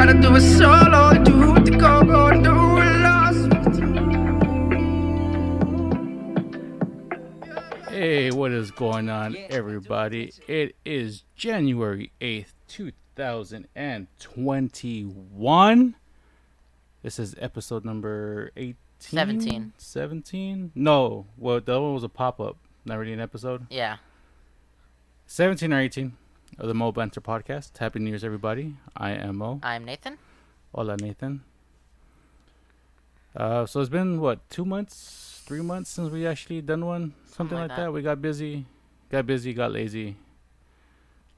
try to do it solo. Do the go and do it lost. Hey, what is going on, everybody? It is January 8th, 2021. This is episode number 18? 17. 17? No, well, the other one was a pop-up, not really an episode. Yeah. 17 or 18 of the moebanterpodcast. Happy New Year's, everybody. I am Mo. I'm Nathan. Hola, Nathan. So it's been, 2 months, 3 months since we actually done one? Something like that. We got busy, got lazy.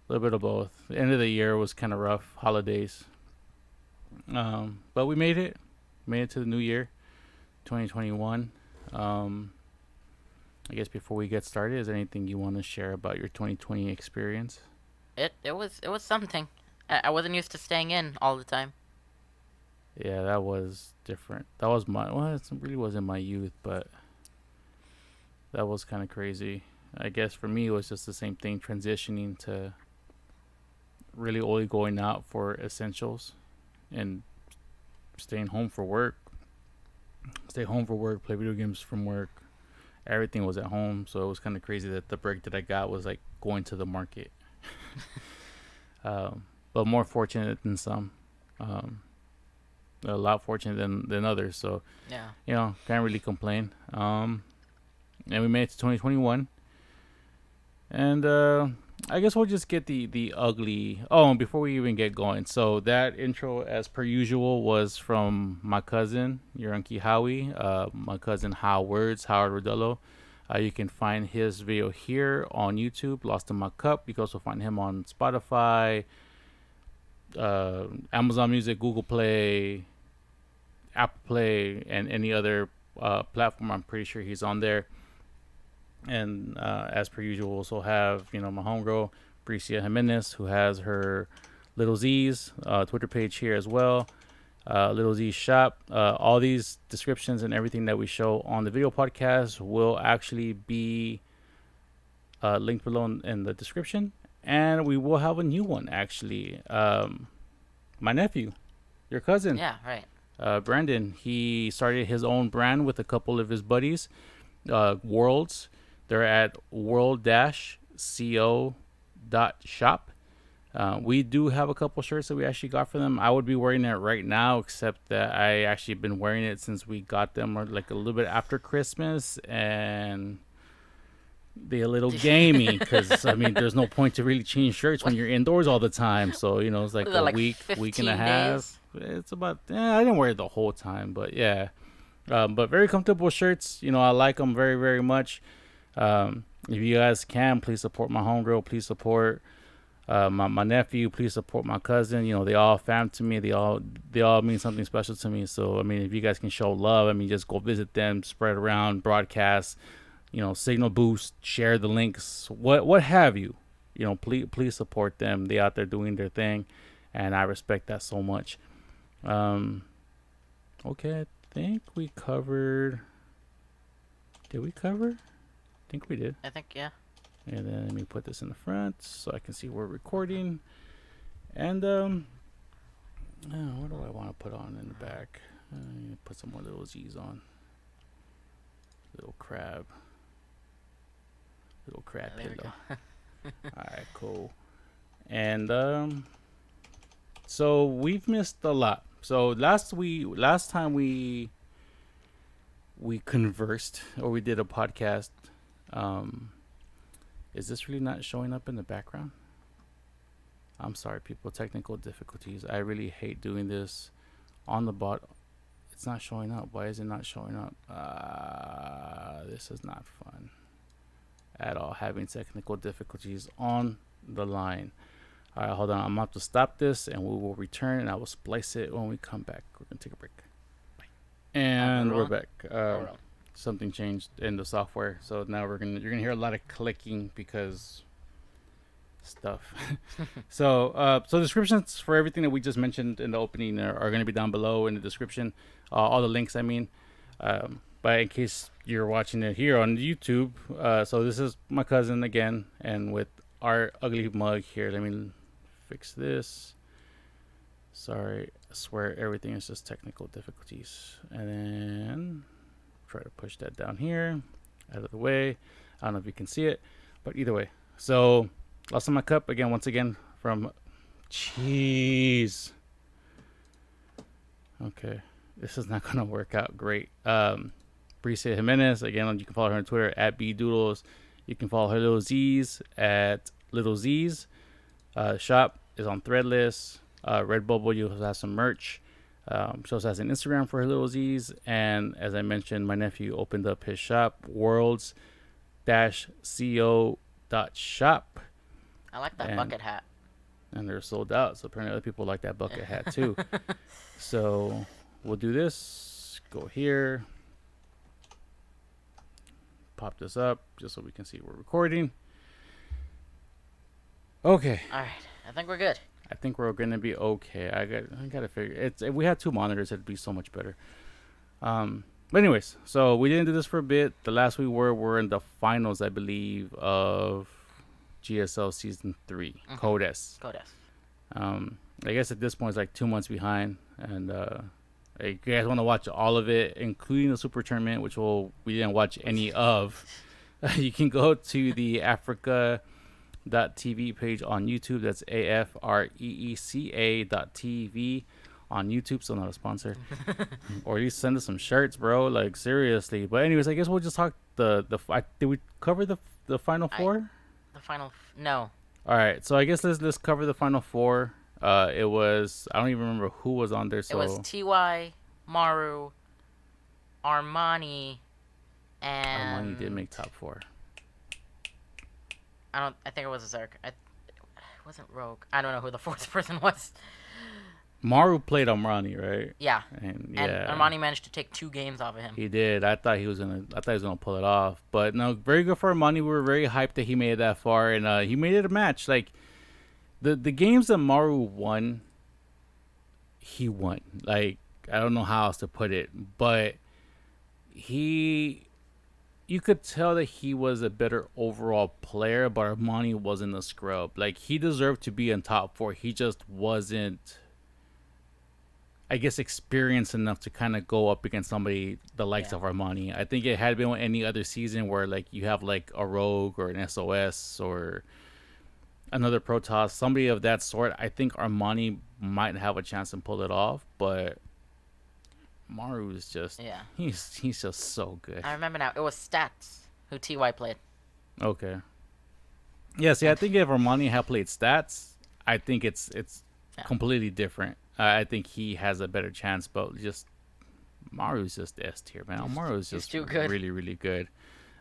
A little bit of both. The end of the year was kind of rough. Holidays. But we made it. Made it to the new year, 2021. I guess before we get started, is there anything you want to share about your 2020 experience? It was something. I wasn't used to staying in all the time. Yeah, that was different. That was it really wasn't my youth, but that was kind of crazy. I guess for me, it was just the same thing, transitioning to really only going out for essentials and staying home for work. Stay home for work, play video games from work. Everything was at home, so it was kind of crazy that the break that I got was like going to the market. But more fortunate than some. A lot fortunate than others, so Yeah. Can't really complain. And we made it to 2021, and I guess we'll just get the ugly. Oh, and before we even get going, so that intro, as per usual, was from my cousin, your Uncle Howie, my cousin Howard Rodello. You can find his video here on YouTube, Lost in My Cup. You can also find him on Spotify, Amazon Music, Google Play, Apple Play, and any other platform. I'm pretty sure he's on there. And as per usual, we'll also have my homegirl Brissia Jiménez, who has her Lil'zzz Twitter page here as well. Lil'zzz shop. All these descriptions and everything that we show on the video podcast will actually be linked below in the description. And we will have a new one, actually. My nephew, your cousin. Yeah, right. Brandon, he started his own brand with a couple of his buddies, Worlds. They're at world-co.shop. We do have a couple shirts that we actually got for them. I would be wearing it right now, except that I actually been wearing it since we got them, or like a little bit after Christmas, and be a little gamey because there's no point to really change shirts when you're indoors all the time. So it's like a week and a half. It's about I didn't wear it the whole time, but yeah. But very comfortable shirts. I like them very, very much. If you guys can, please support my homegirl. Please support my nephew. Please support my cousin. They all fam to me. They all mean something special to me. So if you guys can show love, just go visit them, spread around, broadcast, signal boost, share the links, what have you. Please support them. They out there doing their thing, and I respect that so much. Okay, I think we covered. Did we cover? I think we did. I think, yeah. And then let me put this in the front so I can see we're recording. And what do I want to put on in the back? Put some more little Z's on. Little crab pillow. All right, cool. And so we've missed a lot. So last time we conversed, or we did a podcast. Is this really not showing up in the background? I'm sorry, people. Technical difficulties. I really hate doing this on the bot. It's not showing up. Why is it not showing up? This is not fun at all. Having technical difficulties on the line. All right, hold on. I'm about to stop this, and we will return, and I will splice it when we come back. We're gonna take a break. Bye. And we're back. Something changed in the software, so now you're gonna hear a lot of clicking because stuff. So descriptions for everything that we just mentioned in the opening are going to be down below in the description. All the links, but in case you're watching it here on YouTube, so this is my cousin again, and with our ugly mug here. Let me fix this Sorry, I swear everything is just technical difficulties. And then try to push that down here, out of the way. I don't know if you can see it, but either way. So, lost in my cup again, once again, from Cheese. Okay, this is not going to work out great. Brissia Jiménez, again, you can follow her on Twitter at bdoodles. You can follow her Lil'zzz at Lil'zzz. Shop is on Threadless. Redbubble, you also have some merch. She also has an Instagram for her Lil'zzz. And as I mentioned, my nephew opened up his shop, worlds-co.shop. I like that bucket hat. And they're sold out. So apparently other people like that bucket hat too. So we'll do this. Go here. Pop this up just so we can see we're recording. Okay. All right. I think we're good. I think we're gonna be okay. I gotta figure it's if we had 2 monitors, it'd be so much better. But anyways, so we didn't do this for a bit. The last we were in the finals, I believe, of GSL season 3, Code S. Code S. I guess at this point it's like 2 months behind, and if you guys want to watch all of it, including the super tournament, which we didn't watch any of, you can go to the Africa.tv page on YouTube. That's AFREECA.TV on YouTube. Still not a sponsor. Or at least send us some shirts, bro. Like, seriously. But anyways, I guess we'll just talk did we cover the final four? No. All right, so I guess let's cover the final four. It was, I don't even remember who was on there. So it was TY, Maru, Armani, and Armani did make top 4. I think it was a Zerk. It wasn't Rogue. I don't know who the 4th person was. Maru played Armani, right? Yeah. And Armani managed to take 2 games off of him. He did. I thought he was gonna pull it off. But no, very good for Armani. We were very hyped that he made it that far, and he made it a match. Like the games that Maru won, he won. Like, I don't know how else to put it, but you could tell that he was a better overall player, but Armani wasn't a scrub. Like, he deserved to be in top 4. He just wasn't, I guess, experienced enough to kind of go up against somebody the likes of Armani. I think it had been any other season where, like, you have like a Rogue or an SOS or another Protoss, somebody of that sort. I think Armani might have a chance to pull it off, but Maru is just he's just so good. I remember now. It was Stats who TY played. Okay. Yeah, see, I think if Armani had played Stats, I think it's completely different. I think he has a better chance, but just Maru's just S tier, man. Maru's just too good. Really, really good.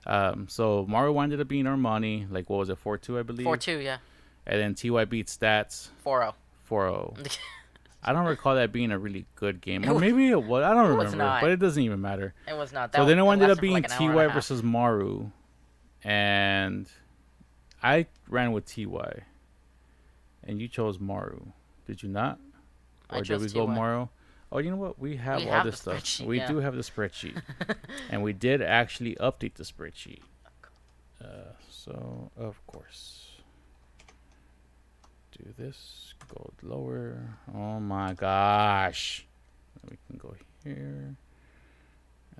So Maru ended up being Armani, like, what was it, 4-2, I believe? 4-2, yeah. And then TY beat Stats 4-0. 4-0. I don't recall that being a really good game. Or maybe it was. I don't remember. Not. But it doesn't even matter. It was not. So then it ended up being TY versus Maru. And I ran with TY. And you chose Maru. Did you not? Or did we go Maru? Oh, you know what? We have all this stuff. We do have the spreadsheet. And we did actually update the spreadsheet. So, of course. Do this. Go lower. Oh my gosh. Then we can go here.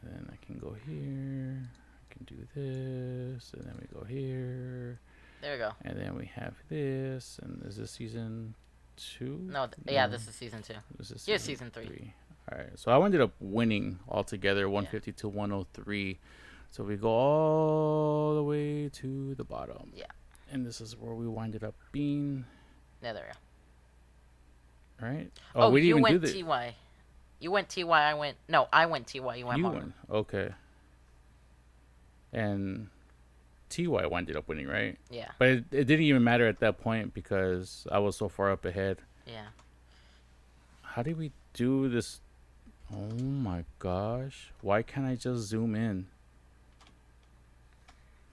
And then I can go here. I can do this. And then we go here. There we go. And then we have this. And is this season 2? No, this is season 2. This is season 3. All right. So I ended up winning altogether 150 to 103. So we go all the way to the bottom. Yeah. And this is where we winded up being. Yeah, there we go. Right? Oh, we didn't you even went TY. You went TY, I went... No, I went TY, you went Maru. Okay. And TY ended up winning, right? Yeah. But it didn't even matter at that point because I was so far up ahead. Yeah. How did we do this? Oh my gosh. Why can't I just zoom in?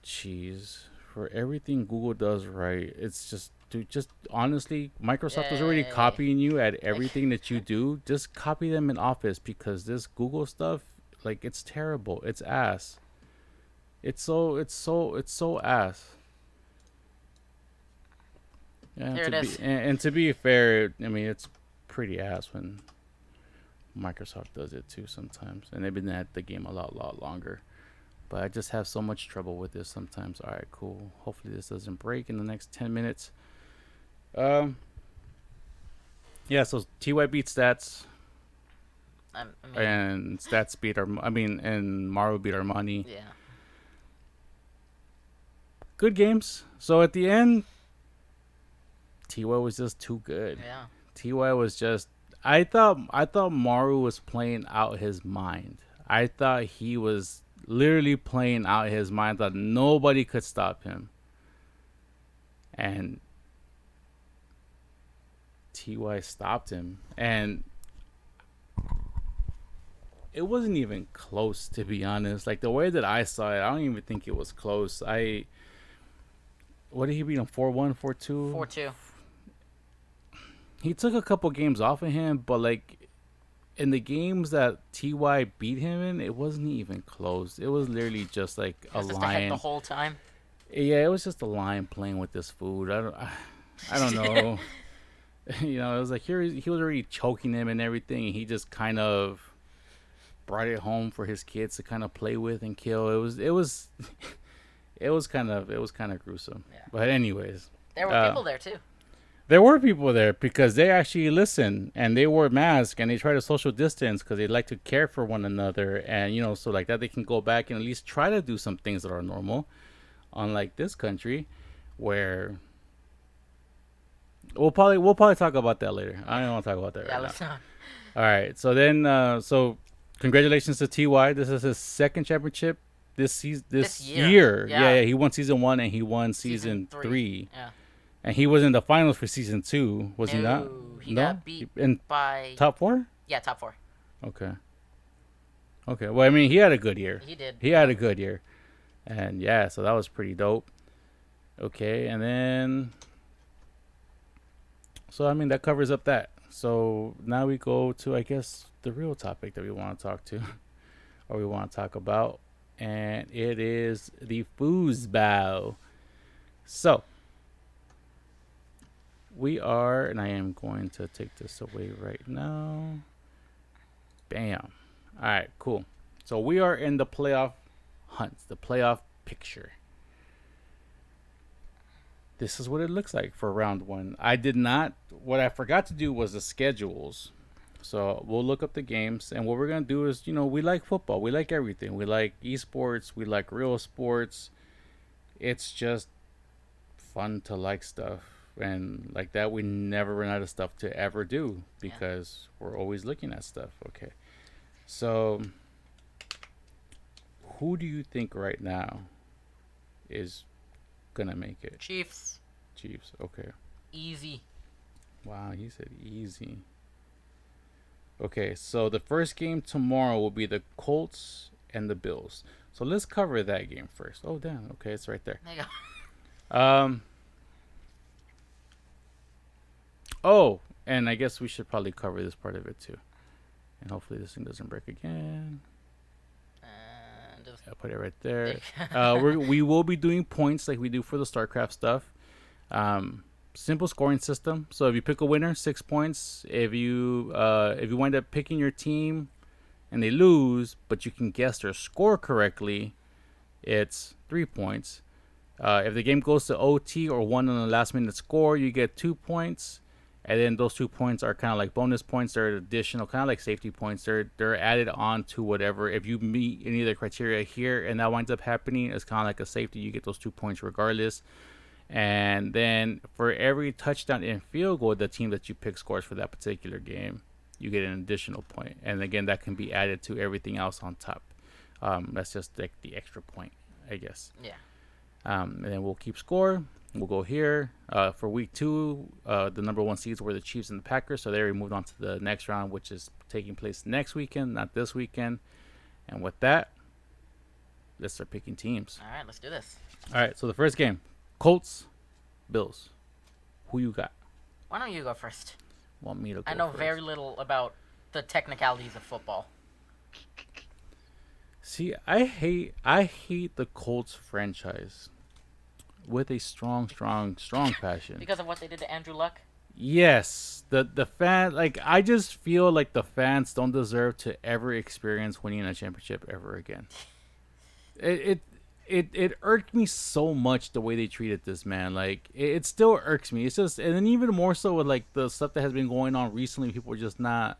Jeez. For everything Google does right, it's just... Dude, just honestly, Microsoft is already copying you at everything that you do. Just copy them in Office because this Google stuff, like, it's terrible. It's ass. It's so ass. Yeah, There it is. And to be fair, I mean, it's pretty ass when Microsoft does it too sometimes, and they've been at the game a lot longer. But I just have so much trouble with this sometimes. All right, cool. Hopefully this doesn't break in the next 10 minutes. Yeah, so TY beat Stats. I mean, And Stats beat and Maru beat Armani. yeah. Good games. So at the end, TY was just too good. Yeah. TY was just. I thought Maru was playing out his mind. I thought he was literally playing out his mind. I thought nobody could stop him. And TY stopped him. And it wasn't even close, to be honest. Like, the way that I saw it, I don't even think it was close. What did he beat him? 4-1, 4-2? 4-2. He took a couple games off of him, but like in the games that TY beat him in, it wasn't even close. It was literally just like a Just lion the whole time. Yeah, it was just a lion playing with this food. I don't know. You know, it was like he was already choking him and everything, and he just kind of brought it home for his kids to kind of play with and kill. It was kind of gruesome. Yeah. But anyways, There were people there too. there were people there because they actually listened and they wore masks and they try to social distance because they like to care for one another, and so like that they can go back and at least try to do some things that are normal, unlike this country where we'll probably talk about that later. I don't want to talk about that Yeah, right let's now. not. All right, so then congratulations to TY. This is his second championship this year. Yeah. Yeah, he won season 1 and he won season 3. Yeah. And he was in the finals for season 2, was he not? He got beat in by top 4? Yeah, top 4. Okay. Well, I mean, he had a good year. He did. He had a good year. And yeah, so that was pretty dope. Okay, and then so I mean that covers up that. So now we go to, I guess, the real topic that we want to talk to or we want to talk about, and it is the foosball. So we are, and I am going to take this away right now. Bam. All right, cool. So we are in the playoff hunt, the playoff picture. This is what it looks like for round 1. What I forgot to do was the schedules. So we'll look up the games, and what we're going to do is, we like football. We like everything. We like esports. We like real sports. It's just fun to like stuff. And like that, we never run out of stuff to ever do because we're always looking at stuff. Okay. So who do you think right now is going to make it? Chiefs. Okay. Easy. Wow, he said easy. Okay, so the first game tomorrow will be the Colts and the Bills. So let's cover that game first. Oh, damn. Okay, it's right there. There you go. Oh, and I guess we should probably cover this part of it too. And hopefully this thing doesn't break again. And just I'll put it right there. We will be doing points like we do for the StarCraft stuff. Simple scoring system. So if you pick a winner, 6 points. If you wind up picking your team and they lose, but you can guess their score correctly, it's 3 points. If the game goes to OT or won on the last minute score, you get 2 points. And then those 2 points are kind of like bonus points. They're additional, kind of like safety points. They're added on to whatever. If you meet any of the criteria here and that winds up happening, it's kind of like a safety. You get those 2 points regardless. And then for every touchdown and field goal, the team that you pick scores for that particular game, you get an additional point. And again, that can be added to everything else on top. That's just like the extra point, I guess. yeah. And then we'll keep score. We'll go here. For week 2, the number 1 seeds were the Chiefs and the Packers. So they already moved on to the next round, which is taking place next weekend, not this weekend. And with that, let's start picking teams. All right, let's do this. All right, so the first game, Colts, Bills. Who you got? Why don't you go first? Want me to go I know first? very little about the technicalities of football. See, I hate the Colts franchise with a strong passion. Because of what they did to Andrew Luck? Yes, the fan, like, I just feel like the fans don't deserve to ever experience winning a championship ever again. It it irked me so much the way they treated this man. Like, it still irks me. It's just, and then even more so with like the stuff that has been going on recently. People are just not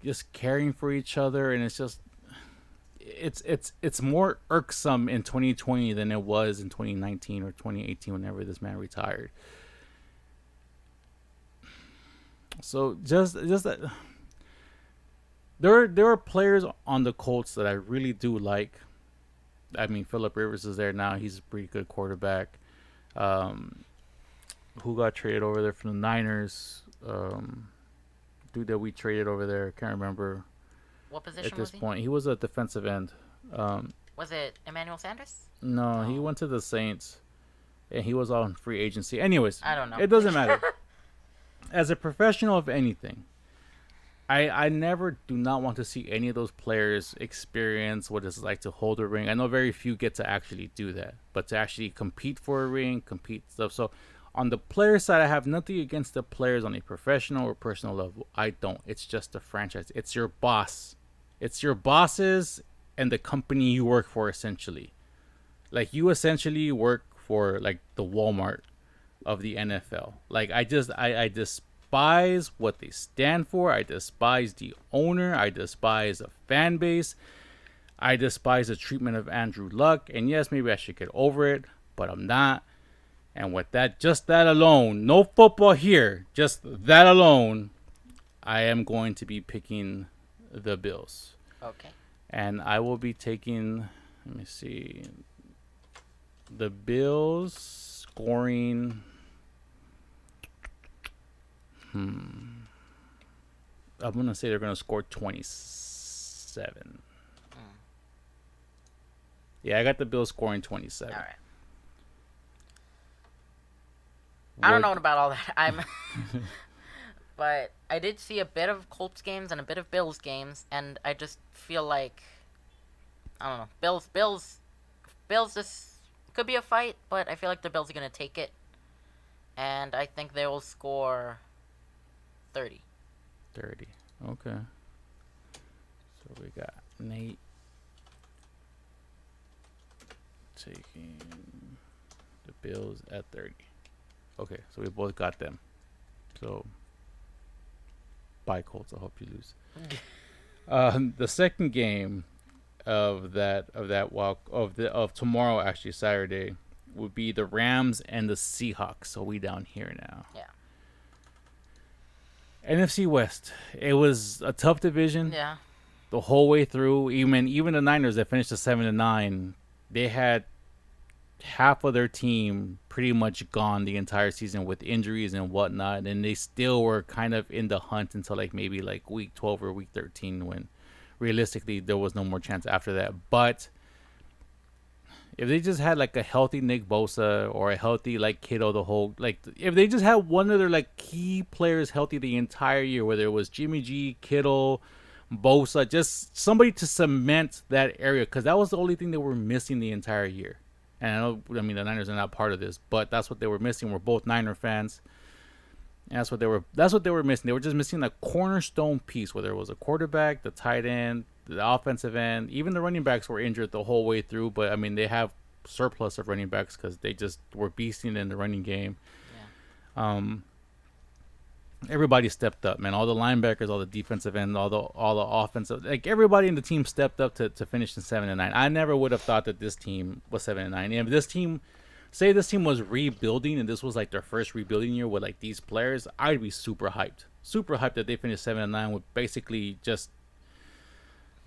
just caring for each other, and it's just it's more irksome in 2020 than it was in 2019 or 2018 whenever this man retired. So just that there are players on the Colts that I really do like. I mean, Phillip Rivers is there now. He's a pretty good quarterback. Um, who got traded over there from the Niners? Dude that we traded over there, can't remember What at position this was he? point. He was a defensive end. Was it Emmanuel Sanders? No, he No. went to the Saints, and he was on free agency. Anyways, I don't know. it doesn't matter. As a professional of anything, I never do not want to see any of those players experience what it's like to hold a ring. I know very few get to actually do that, but to actually compete for a ring, compete stuff. So on the player side, I have nothing against the players on a professional or personal level. I don't. It's just a franchise. It's your boss. It's your bosses and the company you work for, essentially. Like, you essentially work for like the Walmart of the NFL. Like, I despise what they stand for. I despise the owner. I despise the fan base. I despise the treatment of Andrew Luck. And yes, maybe I should get over it, but I'm not. And with that, just that alone, no football here, just that alone, I am going to be picking the Bills. Okay. And I will be taking, let me see, the Bills scoring. I'm going to say they're going to score 27. Yeah, I got the Bills scoring 27. All right. I don't know about all that. But I did see a bit of Colts games and a bit of Bills games, and I just feel like, I don't know, Bills. This could be a fight, but I feel like the Bills are gonna take it, and I think they will score 30. 30. Okay. So we got Nate taking the Bills at 30. Okay, so we both got them. So, bye Colts. I hope you lose. The second game of tomorrow, actually Saturday, would be the Rams and the Seahawks. So we down here now. Yeah. NFC West. It was a tough division. Yeah. The whole way through. Even the Niners that finished at 7-9, they had half of their team pretty much gone the entire season with injuries and whatnot, and they still were kind of in the hunt until like maybe like week 12 or week 13, when realistically there was no more chance after that. But if they just had like a healthy Nick Bosa or a healthy like Kittle, if they just had one of their like key players healthy the entire year, whether it was Jimmy G, Kittle, Bosa, just somebody to cement that area, because that was the only thing they were missing the entire year. And the Niners are not part of this, but that's what they were missing. We're both Niner fans. And that's what they were missing. They were just missing a cornerstone piece, whether it was a quarterback, the tight end, the offensive end. Even the running backs were injured the whole way through, but I mean, they have surplus of running backs because they just were beasting in the running game. Yeah. Everybody stepped up, man. All the linebackers, all the defensive end, all the offensive, like everybody in the team stepped up to finish in 7-9. I never would have thought that this team was 7-9. And if this team was rebuilding and this was like their first rebuilding year with like these players, I'd be super hyped that they finished 7-9 with basically just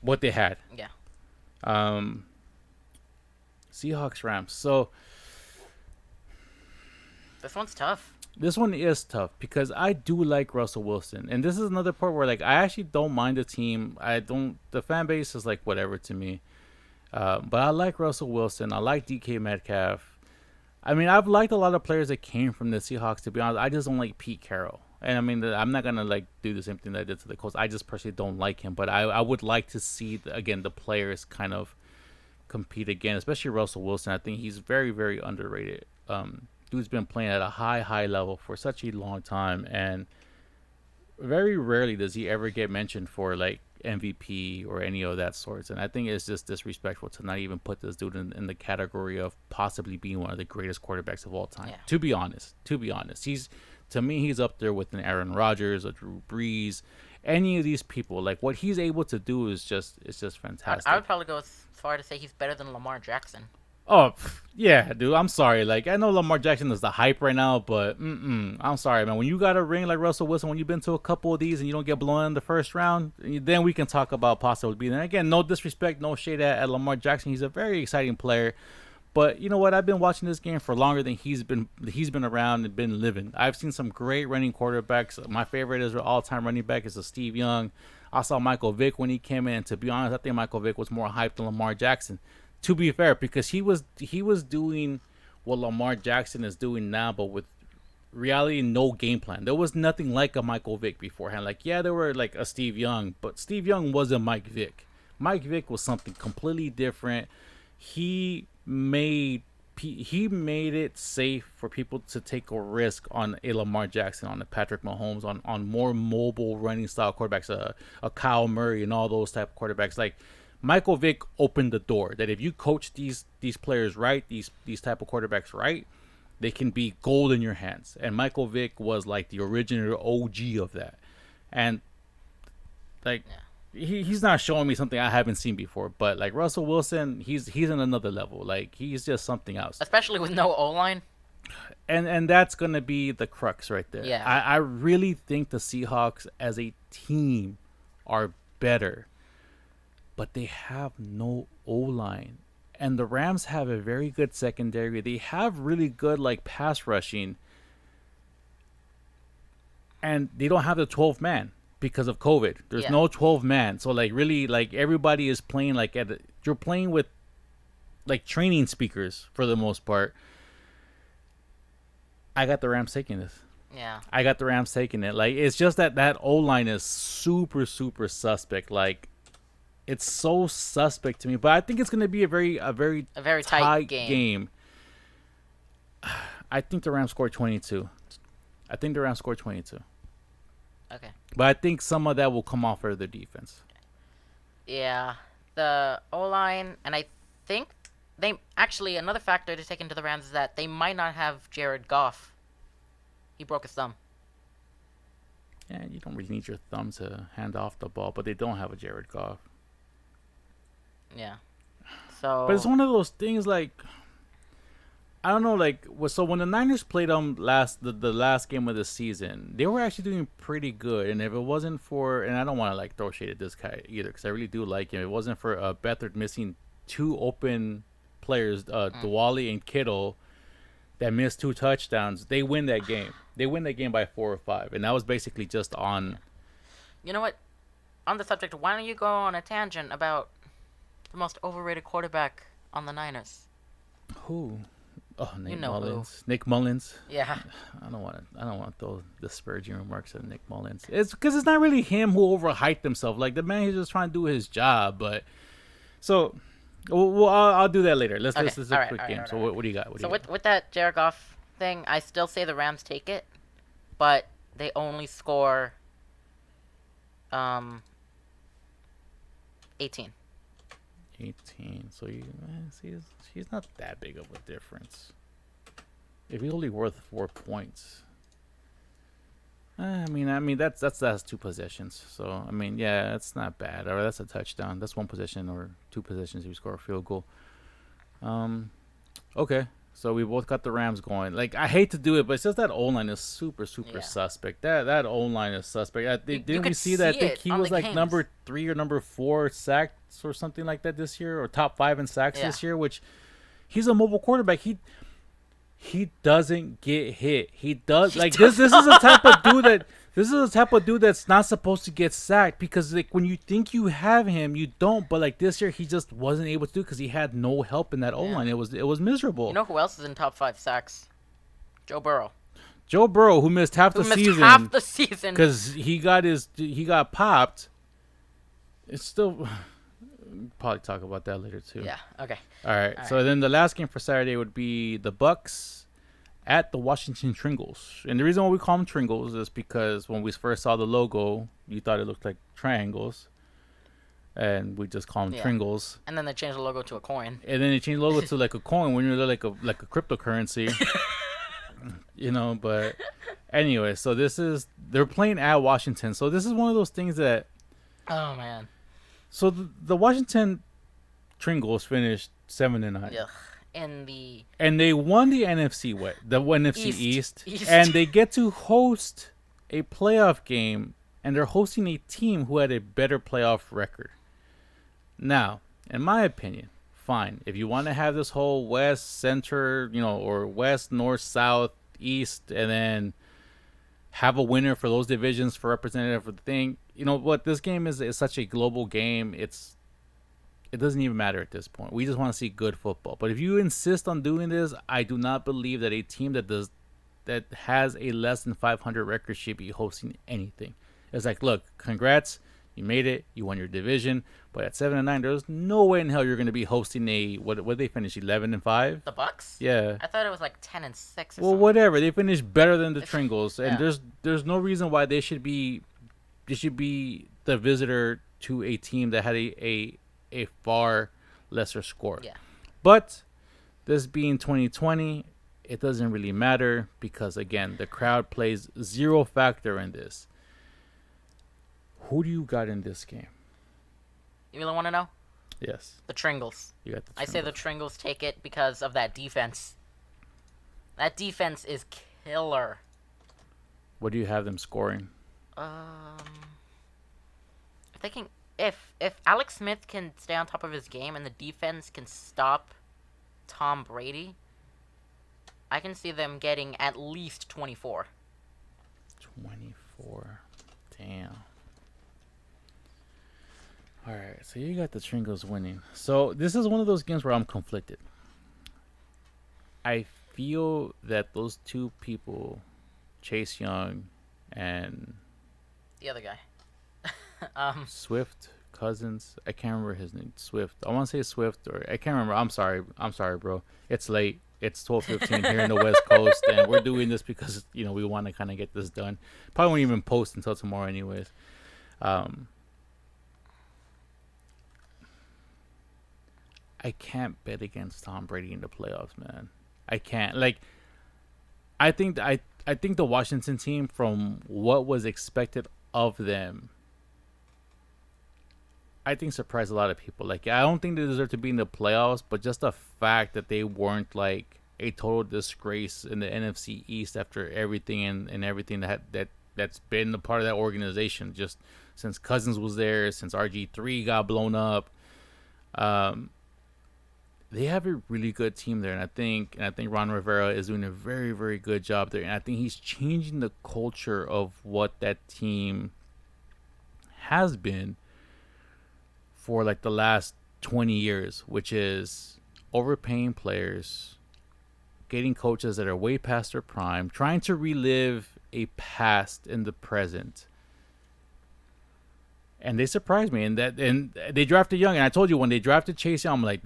what they had. Yeah. Seahawks Rams. So This one's tough. This one is tough because I do like Russell Wilson, and this is another part where like I actually don't mind the team. The fan base is like whatever to me, but I like Russell Wilson. I like DK Metcalf. I mean, I've liked a lot of players that came from the Seahawks. To be honest, I just don't like Pete Carroll, and I mean I'm not gonna like do the same thing that I did to the Colts. I just personally don't like him, but I would like to see the players kind of compete again, especially Russell Wilson. I think he's very, very underrated. dude's been playing at a high level for such a long time, and very rarely does he ever get mentioned for like MVP or any of that sorts. And I think it's just disrespectful to not even put this dude in the category of possibly being one of the greatest quarterbacks of all time. Yeah. To be honest, to me, he's up there with an Aaron Rodgers, a Drew Brees, any of these people. Like what he's able to do is just fantastic. I would probably go as far to say he's better than Lamar Jackson. Oh, yeah, dude. I'm sorry. Like, I know Lamar Jackson is the hype right now, but I'm sorry, man. When you got a ring like Russell Wilson, when you've been to a couple of these and you don't get blown in the first round, then we can talk about possibly being there. Again, no disrespect, no shade at Lamar Jackson. He's a very exciting player. But you know what? I've been watching this game for longer than he's been around and been living. I've seen some great running quarterbacks. My favorite is all-time running back is Steve Young. I saw Michael Vick when he came in. To be honest, I think Michael Vick was more hyped than Lamar Jackson. To be fair, because he was doing what Lamar Jackson is doing now, but with reality, no game plan. There was nothing like a Michael Vick beforehand. Like, yeah, there were like a Steve Young, but Steve Young wasn't Mike Vick. Mike Vick was something completely different. He made it safe for people to take a risk on a Lamar Jackson, on a Patrick Mahomes, on more mobile running style quarterbacks, a Kyle Murray and all those type of quarterbacks. Like, Michael Vick opened the door that if you coach these players right, these type of quarterbacks right, they can be gold in your hands. And Michael Vick was like the original OG of that. And like he's not showing me something I haven't seen before, but like Russell Wilson, he's in another level. Like he's just something else. Especially with no O-line. And that's gonna be the crux right there. Yeah. I really think the Seahawks as a team are better. But they have no O-line. And the Rams have a very good secondary. They have really good like pass rushing. And they don't have the 12th man because of COVID. There's no 12 man. So like really like everybody is playing like you're playing with like training speakers for the most part. I got the Rams taking this. Yeah. I got the Rams taking it. Like it's just that O-line is super suspect. Like it's so suspect to me, but I think it's going to be a very tight game. I think the Rams scored 22. Okay. But I think some of that will come off of their defense. Yeah, the O-line, and I think they actually another factor to take into the Rams is that they might not have Jared Goff. He broke his thumb. Yeah, you don't really need your thumb to hand off the ball, but they don't have a Jared Goff. Yeah. So. But it's one of those things like I don't know, like so when the Niners played them the last game of the season, they were actually doing pretty good. And if it wasn't for, and I don't want to like throw shade at this guy either, because I really do like him. If it wasn't for Beathard missing two open players, Diwali and Kittle, that missed 2 touchdowns, they win that game. They win that game by 4 or 5, and that was basically just on. You know what? On the subject, why don't you go on a tangent about the most overrated quarterback on the Niners? Who? Oh, Nick Mullins. Who. Nick Mullins. Yeah. I don't want to throw disparaging remarks at Nick Mullins. It's because it's not really him who overhyped himself. Like the man, he's just trying to do his job. But so, I'll do that later. Let's do a quick game. So what do you got? With that Jared Goff thing, I still say the Rams take it, but they only score 18. 18. So he's not that big of a difference. If he's only worth 4 points, I mean that's 2 possessions. So I mean, yeah, that's not bad. Or that's a touchdown. That's 1 possession or 2 possessions if you score a field goal. Okay. So we both got the Rams going. Like I hate to do it, but it's just that O-line is super suspect. That O-line is suspect. Didn't we see that? I think he was like games. Number 3 or number 4 sacks or something like that this year, or top 5 in sacks this year. Which he's a mobile quarterback. He doesn't get hit. He does like this. This is the type of dude that. This is the type of dude that's not supposed to get sacked, because like when you think you have him, you don't. But like this year, he just wasn't able to do because he had no help in that O-line. It was miserable. You know who else is in top 5 sacks? Joe Burrow. Joe Burrow, who missed half the season because he got popped. It's still probably talk about that later too. Yeah. Okay. All right. So then the last game for Saturday would be the Bucks at the Washington Tringles. And the reason why we call them Tringles is because when we first saw the logo, you thought it looked like triangles. And we just call them Tringles. And then they changed the logo to a coin. And then they changed the logo to like a coin when you're like a cryptocurrency. But anyway, so they're playing at Washington. So this is one of those things that... Oh, man. So the Washington Tringles finished 7-9. Ugh. And they won the NFC East. East. And they get to host a playoff game, and they're hosting a team who had a better playoff record. Now, in my opinion, fine. If you want to have this whole West, Center, or West, North, South, East, and then have a winner for those divisions for representative of the thing, what this game is such a global game. It doesn't even matter at this point. We just want to see good football. But if you insist on doing this, I do not believe that a team that has a less than 500 record should be hosting anything. It's like, look, congrats, you made it, you won your division, but at 7-9, there's no way in hell you're going to be hosting a what they finish 11-5. The Bucks? Yeah. I thought it was like 10-6 or something. Well, whatever. They finished better than the Tringles, and there's no reason why they should be the visitor to a team that had a far lesser score. Yeah. But this being 2020, it doesn't really matter because, again, the crowd plays zero factor in this. Who do you got in this game? You really want to know? Yes. The Tringles. You got the Tringles. I say the Tringles take it because of that defense. That defense is killer. What do you have them scoring? Thinking if Alex Smith can stay on top of his game and the defense can stop Tom Brady, I can see them getting at least 24. 24. Damn. All right, so you got the Tringles winning. So this is one of those games where I'm conflicted. I feel that those two people, Chase Young and The other guy. Swift Cousins. I can't remember his name. Swift. I want to say Swift, or I can't remember. I'm sorry, bro. It's late. It's 12:15 here in the West Coast, and we're doing this because we want to kind of get this done. Probably won't even post until tomorrow, anyways. I can't bet against Tom Brady in the playoffs, man. I can't. I think the Washington team, from what was expected of them, I think surprised a lot of people. I don't think they deserve to be in the playoffs, but just the fact that they weren't a total disgrace in the NFC East after everything and everything that's been a part of that organization, just since Cousins was there, since RG3 got blown up. They have a really good team there, and I think Ron Rivera is doing a very, very good job there, and I think he's changing the culture of what that team has been for the last 20 years, which is overpaying players, getting coaches that are way past their prime, trying to relive a past in the present. And they surprised me, and they drafted Young. And I told you when they drafted Chase Young, I'm like,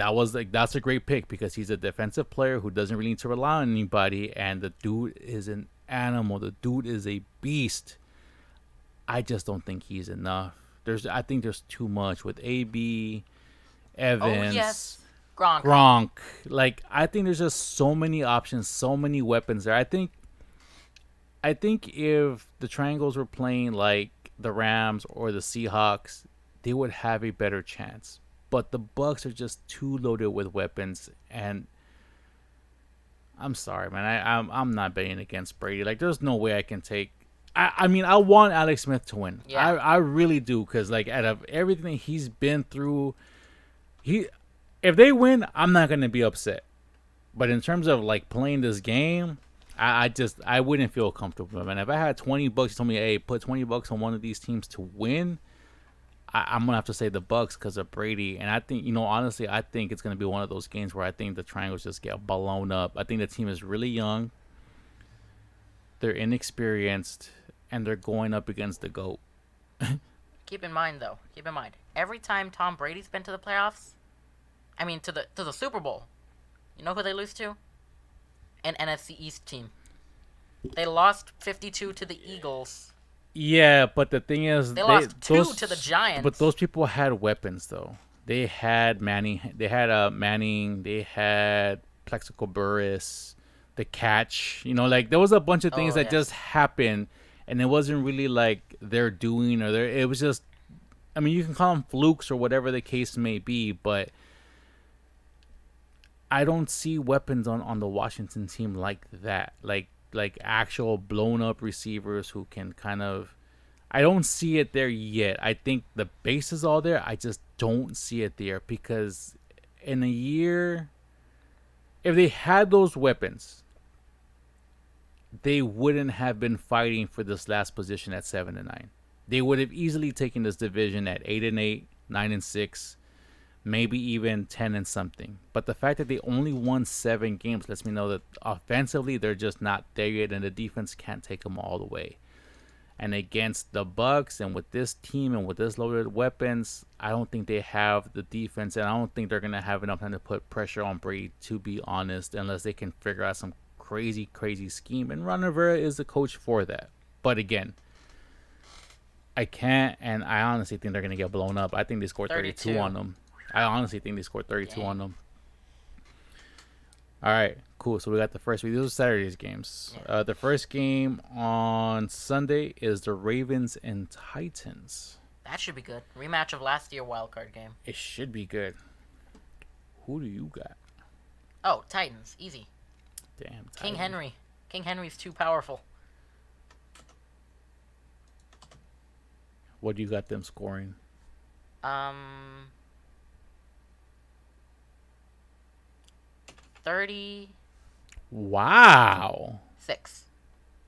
that's a great pick because he's a defensive player who doesn't really need to rely on anybody, and the dude is an animal. The dude is a beast. I just don't think he's enough. I think there's too much with AB, Evans. Oh yes, Gronk. I think there's just so many options, so many weapons there. I think if the Triangles were playing the Rams or the Seahawks, they would have a better chance. But the Bucks are just too loaded with weapons, and I'm sorry, man. I'm not betting against Brady. There's no way I can take. I mean, I want Alex Smith to win. Yeah. I really do, because out of everything he's been through, if they win, I'm not gonna be upset. But in terms of playing this game, I wouldn't feel comfortable, man. If I had $20, you told me, hey, put $20 on one of these teams to win, I'm gonna have to say the Bucks because of Brady. And I think, honestly, I think it's gonna be one of those games where I think the Triangles just get blown up. I think the team is really young, they're inexperienced, and they're going up against the GOAT. Keep in mind, every time Tom Brady's been to the playoffs, I mean to the Super Bowl, you know who they lose to? an NFC East team. They lost 52 to the Eagles. Yeah, but the thing is, They lost 2 to the Giants. But those people had weapons, though. They had Manning. They had Manning. They had Plexico Burris. The catch. Like there was a bunch of things that just happened, and it wasn't really like they're doing or they're. It was just. I mean, you can call them flukes or whatever the case may be, but I don't see weapons on the Washington team like that. Like actual blown up receivers who can kind of. I don't see it there yet. I think the base is all there. I just don't see it there because in a year, if they had those weapons, they wouldn't have been fighting for this last position at 7-9. They would have easily taken this division at 8-8, 9-6, maybe even 10 and something. But the fact that they only won 7 games lets me know that offensively they're just not there yet, and the defense can't take them all the way. And against the Bucs and with this team and with this loaded weapons, I don't think they have the defense, and I don't think they're gonna have enough time to put pressure on Brady, to be honest, unless they can figure out some crazy scheme. And Ron Rivera is the coach for that. But again, I can't, and I honestly think they're gonna get blown up. I think they scored 32 on them. I honestly think they scored 32 on them. All right, cool. So we got the first week. These are Saturday's games. Yeah. The first game on Sunday is the Ravens and Titans. That should be good. Rematch of last year wildcard game. It should be good. Who do you got? Oh, Titans. Easy. Damn. Titans. King Henry. King Henry's too powerful. What do you got them scoring? 30. Wow. 6.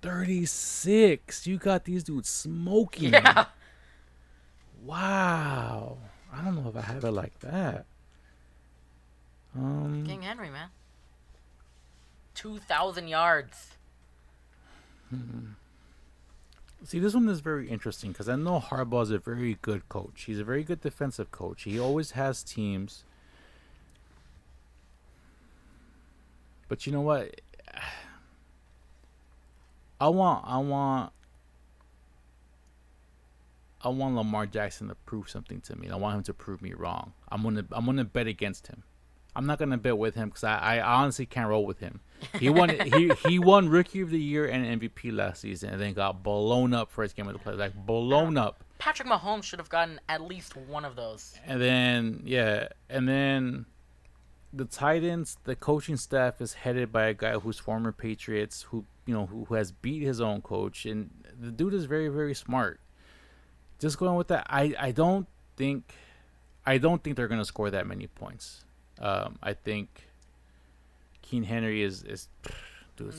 36. You got these dudes smoking. Yeah. Wow. I don't know if I have it like that. King Henry, man. 2,000 yards. See, this one is very interesting because I know Harbaugh is a very good coach. He's a very good defensive coach. He always has teams. But you know what? I want Lamar Jackson to prove something to me. And I want him to prove me wrong. I'm gonna bet against him. I'm not gonna bet with him because I honestly can't roll with him. He won he won Rookie of the Year and MVP last season, and then got blown up first game of the playoffs. Like blown up. Patrick Mahomes should have gotten at least one of those. And then the Titans, the coaching staff is headed by a guy who's former Patriots, who has beat his own coach, and the dude is very, very smart. Just going with that, I don't think they're gonna score that many points. I think King Henry is the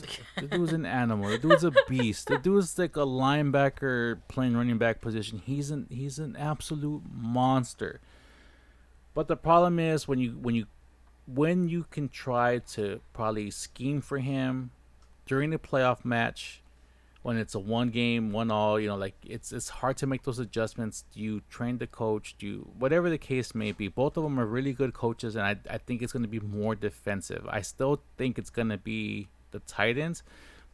dude's an animal. The dude's a beast. The dude's like a linebacker playing running back position. He's an absolute monster. But the problem is when you can try to probably scheme for him during the playoff match, when it's a one game, one all, it's hard to make those adjustments. Do you train the coach? Whatever the case may be, both of them are really good coaches, and I think it's going to be more defensive. I still think it's going to be the Titans,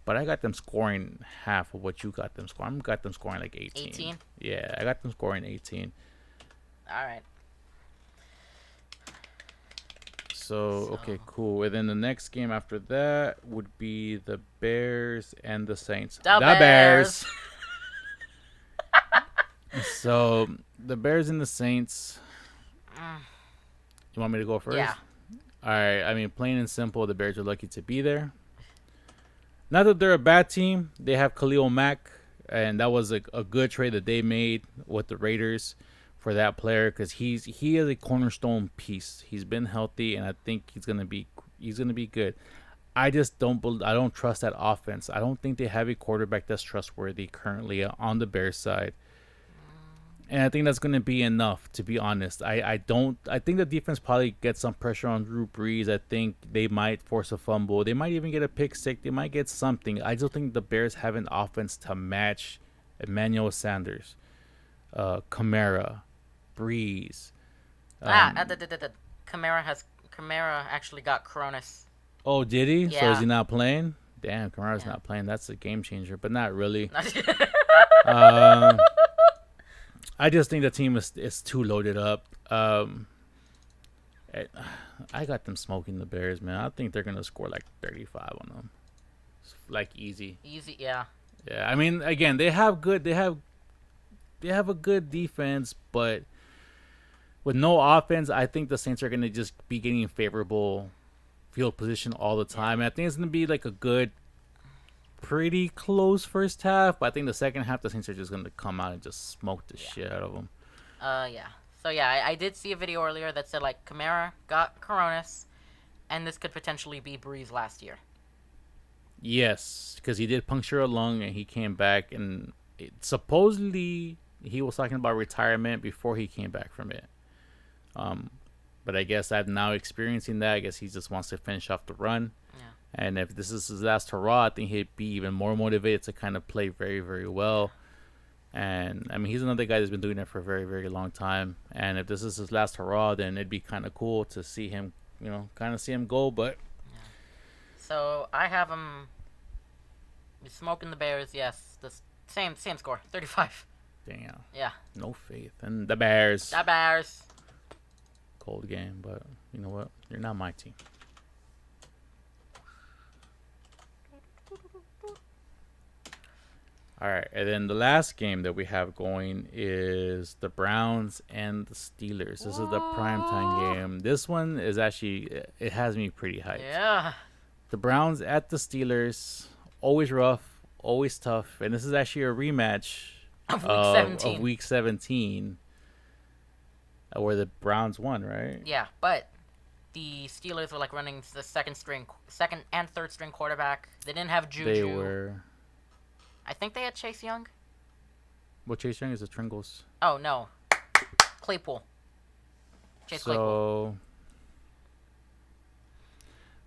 but I got them scoring half of what you got them scoring. I got them scoring like 18. 18? Yeah, I got them scoring 18. All right. So, okay, cool. And then the next game after that would be the Bears and the Saints. The Bears. So, the Bears and the Saints. You want me to go first? Yeah. All right. I mean, plain and simple, the Bears are lucky to be there. Not that they're a bad team. They have Khalil Mack, and that was a good trade that they made with the Raiders for that player, because he is a cornerstone piece. He's been healthy, and I think he's gonna be good. I just don't trust that offense. I don't think they have a quarterback that's trustworthy currently on the Bears side, and I think that's gonna be enough, to be honest. I think the defense probably gets some pressure on Drew Brees. I think they might force a fumble. They might even get a pick six. They might get something. I just think the Bears have an offense to match Emmanuel Sanders, Kamara, Breeze. Kamara actually got Cronus. Oh, did he? So is Yeah. he not playing? Damn, Kamara's Yeah. not playing. That's a game changer, but not really. Um, I just think the team is too loaded up. I I got them smoking the Bears, man. I think they're gonna score like 35 on them, like easy. Easy, yeah. Yeah, I mean, again, they have a good defense, but with no offense, I think the Saints are gonna just be getting favorable field position all the time. And I think it's gonna be like a good, pretty close first half, but I think the second half the Saints are just gonna come out and just smoke the shit out of them. Yeah. So yeah, I did see a video earlier that said like Kamara got Coronas, and this could potentially be Breeze last year. Yes, because he did puncture a lung and he came back, and supposedly he was talking about retirement before he came back from it. But I guess I'm now experiencing that. I guess he just wants to finish off the run. Yeah. And if this is his last hurrah, I think he'd be even more motivated to kind of play very, very well. And I mean, he's another guy that's been doing it for a very, very long time. And if this is his last hurrah, then it'd be kind of cool to see him, kind of see him go. But So I have him smoking the Bears. Yes, the same score, 35. damn, Yeah. no faith in the Bears. The Bears. Cold game, but you know what? You're not my team. All right, and then the last game that we have going is the Browns and the Steelers. This is the primetime game. This one is actually, it has me pretty hyped. Yeah. The Browns at the Steelers, always rough, always tough, and this is actually a rematch Of week 17. of week 17, where the Browns won, right? Yeah, but the Steelers were like running the second and third string quarterback. They didn't have Juju. They were. I think they had Chase Young. Well, Chase Young is the Tringles. Oh no, Claypool. Chase Claypool.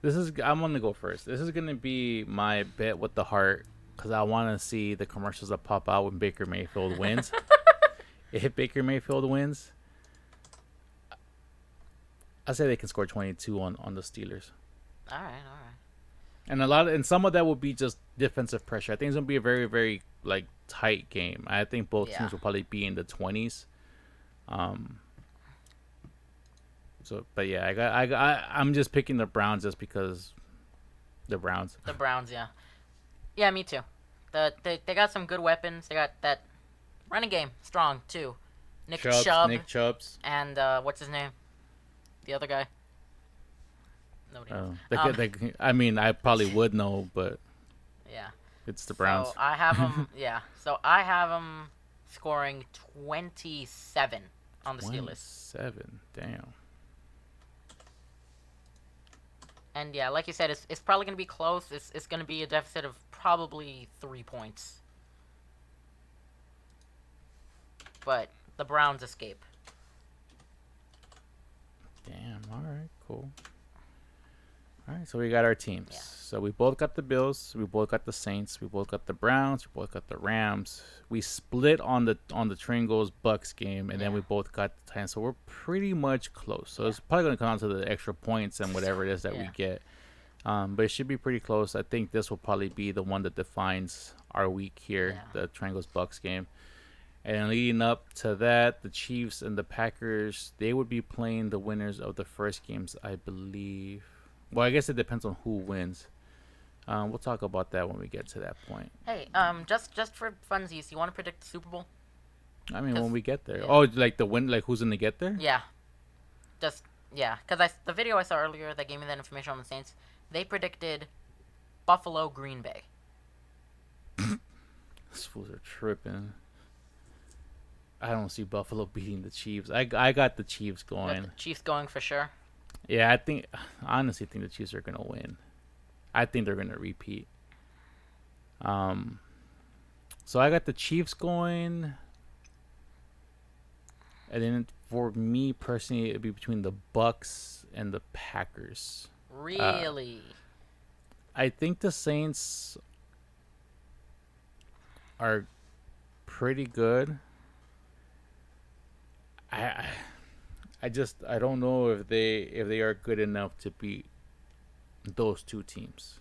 So I'm gonna go first. This is gonna be my bet with the heart, because I want to see the commercials that pop out when Baker Mayfield wins. If Baker Mayfield wins, I say they can score 22 on the Steelers. All right. And some of that will be just defensive pressure. I think it's gonna be a very, very like tight game. I think both teams will probably be in the 20s. But yeah, I'm just picking the Browns just because the Browns. The Browns, yeah. Yeah, me too. They got some good weapons. They got that running game strong too. Nick Chubbs. And what's his name? The other guy. Nobody knows. I mean, I probably would know, but yeah, it's the Browns. So I have them. Yeah, so I have them scoring 27 on the Steelers. 27, damn. And yeah, like you said, it's probably gonna be close. It's gonna be a deficit of probably 3 points. But the Browns escape. Damn. All right. Cool. All right. So we got our teams. Yeah. So we both got the Bills. We both got the Saints. We both got the Browns. We both got the Rams. We split on the Tringles Bucks game, and then we both got the Titans. So we're pretty much close. So it's probably gonna come down to the extra points and whatever it is that we get. But it should be pretty close. I think this will probably be the one that defines our week here, the Tringles Bucks game. And leading up to that, the Chiefs and the Packers, they would be playing the winners of the first games, I believe. Well, I guess it depends on who wins. We'll talk about that when we get to that point. Hey, just for funsies, you want to predict the Super Bowl? I mean, when we get there. Yeah. Oh, like the win, like who's gonna get there? Yeah. Because the video I saw earlier that gave me that information on the Saints, they predicted Buffalo Green Bay. These fools are tripping. I don't see Buffalo beating the Chiefs. I got the Chiefs going. Got the Chiefs going for sure. Yeah, I honestly think the Chiefs are gonna win. I think they're gonna repeat. So I got the Chiefs going, and then for me personally, it'd be between the Bucks and the Packers. Really? I think the Saints are pretty good. I don't know if they are good enough to beat those two teams.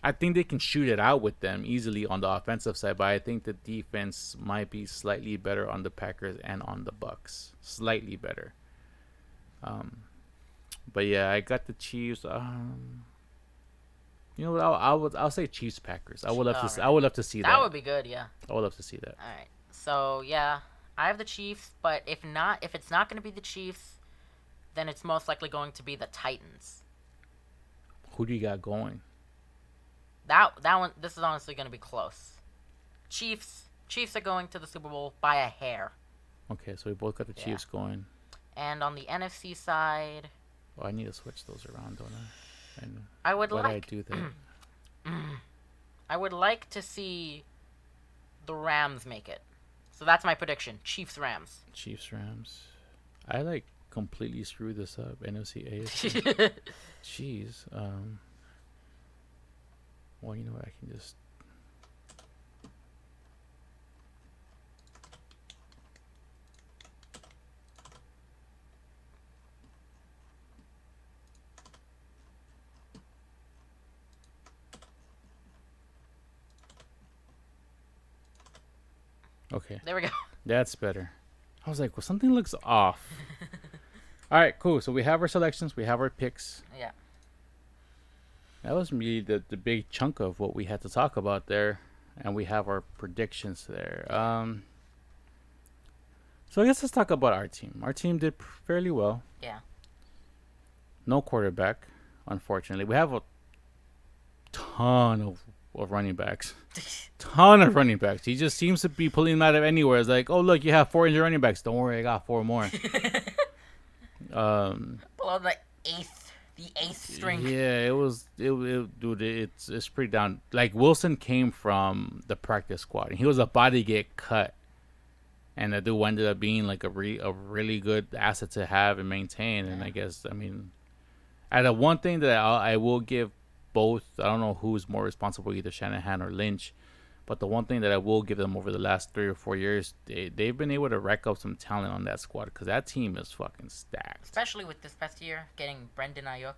I think they can shoot it out with them easily on the offensive side, but I think the defense might be slightly better on the Packers and on the Bucks. Slightly better. But yeah, I got the Chiefs. You know what? I'll say Chiefs Packers. I would love to. I would love to see that. That would be good. Yeah. I would love to see that. All right. So yeah, I have the Chiefs, but if it's not going to be the Chiefs, then it's most likely going to be the Titans. Who do you got going? That one. This is honestly going to be close. Chiefs are going to the Super Bowl by a hair. Okay, so we both got the Chiefs going. And on the NFC side, I need to switch those around, don't I? And I would why like. did I do that? I would like to see the Rams make it. So that's my prediction: Chiefs Rams. Chiefs Rams. I like completely screwed this up. NFC AFC. Jeez. Well, you know what? I can just. Okay. There we go. That's better. I was like, well, something looks off. All right, cool. So we have our selections. We have our picks. Yeah. That was really the big chunk of what we had to talk about there. And we have our predictions there. So I guess let's talk about our team. Our team did fairly well. Yeah. No quarterback, unfortunately. We have a ton of running backs. Ton of running backs. He just seems to be pulling them out of anywhere. It's like, oh, look, you have 4 injured running backs. Don't worry, I got 4 more. Below the eighth string. Yeah, dude, it's pretty down. Like, Wilson came from the practice squad, and he was about to get cut. And the dude ended up being like a really good asset to have and maintain. And I guess, I mean, one thing that I will give both, I don't know who's more responsible, either Shanahan or Lynch, but the one thing that I will give them over the last 3 or 4 years, they've been able to rack up some talent on that squad, because that team is fucking stacked. Especially with this past year, getting Brendan Ayuk.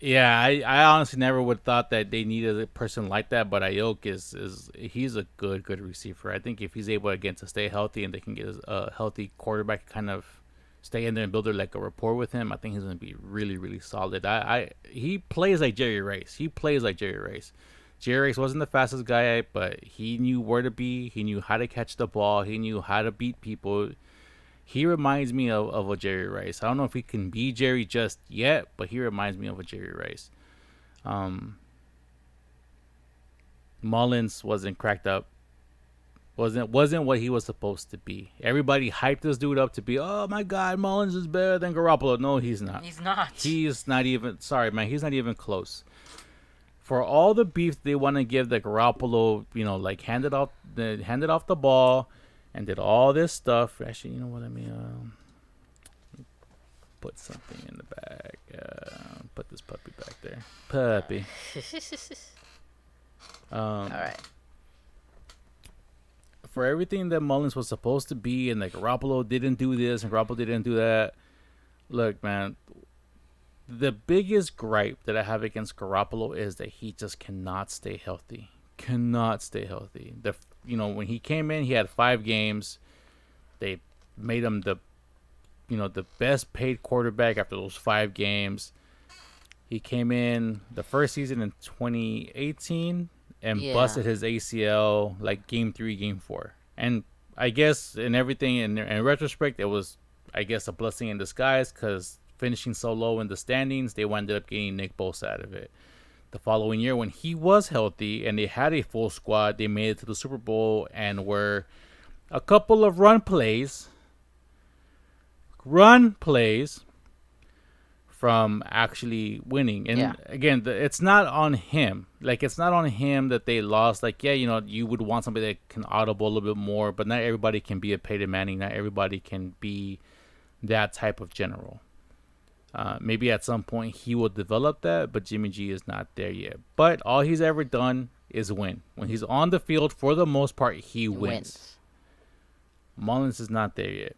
Yeah, I honestly never would have thought that they needed a person like that, but Ayuk he's a good receiver. I think if he's able again to stay healthy and they can get a healthy quarterback, kind of stay in there and build like a rapport with him, I think he's going to be really, really solid. He plays like Jerry Rice. Jerry Rice wasn't the fastest guy, but he knew where to be. He knew how to catch the ball. He knew how to beat people. He reminds me of a Jerry Rice. I don't know if he can be Jerry just yet, but he reminds me of a Jerry Rice. Mullins wasn't cracked up. Wasn't what he was supposed to be. Everybody hyped this dude up to be, oh my God, Mullins is better than Garoppolo. No, he's not. He's not. He's not even. Sorry, man. He's not even close. For all the beef they want to give the Garoppolo, like handed off the ball and did all this stuff. Actually, you know what I mean? Put something in the bag. Put this puppy back there. Puppy. All right. For everything that Mullins was supposed to be, and like Garoppolo didn't do this and Garoppolo didn't do that. Look, man. The biggest gripe that I have against Garoppolo is that he just cannot stay healthy. When he came in, he had 5 games. They made him the best paid quarterback after those 5 games. He came in the first season in 2018 and busted his ACL like game 3, game 4. And I guess in retrospect, it was, I guess, a blessing in disguise, because finishing so low in the standings, they ended up getting Nick Bosa out of it. The following year, when he was healthy and they had a full squad, they made it to the Super Bowl and were a couple of run plays from actually winning. And again, it's not on him. Like, it's not on him that they lost. Like, you would want somebody that can audible a little bit more, but not everybody can be a Peyton Manning. Not everybody can be that type of general. Maybe at some point he will develop that, but Jimmy G is not there yet. But all he's ever done is win. When he's on the field, for the most part, he wins. Mullins is not there yet.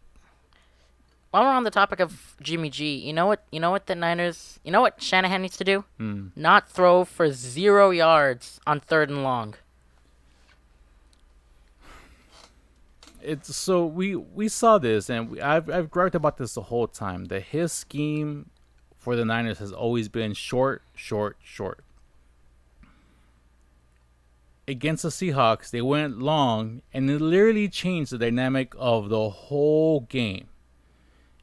while we're on the topic of Jimmy G, you know what the Niners, you know what Shanahan needs to do? Not throw for 0 yards on 3rd and long. It's so we saw this, and I've griped about this the whole time. That his scheme for the Niners has always been short, short, short. Against the Seahawks, they went long, and it literally changed the dynamic of the whole game.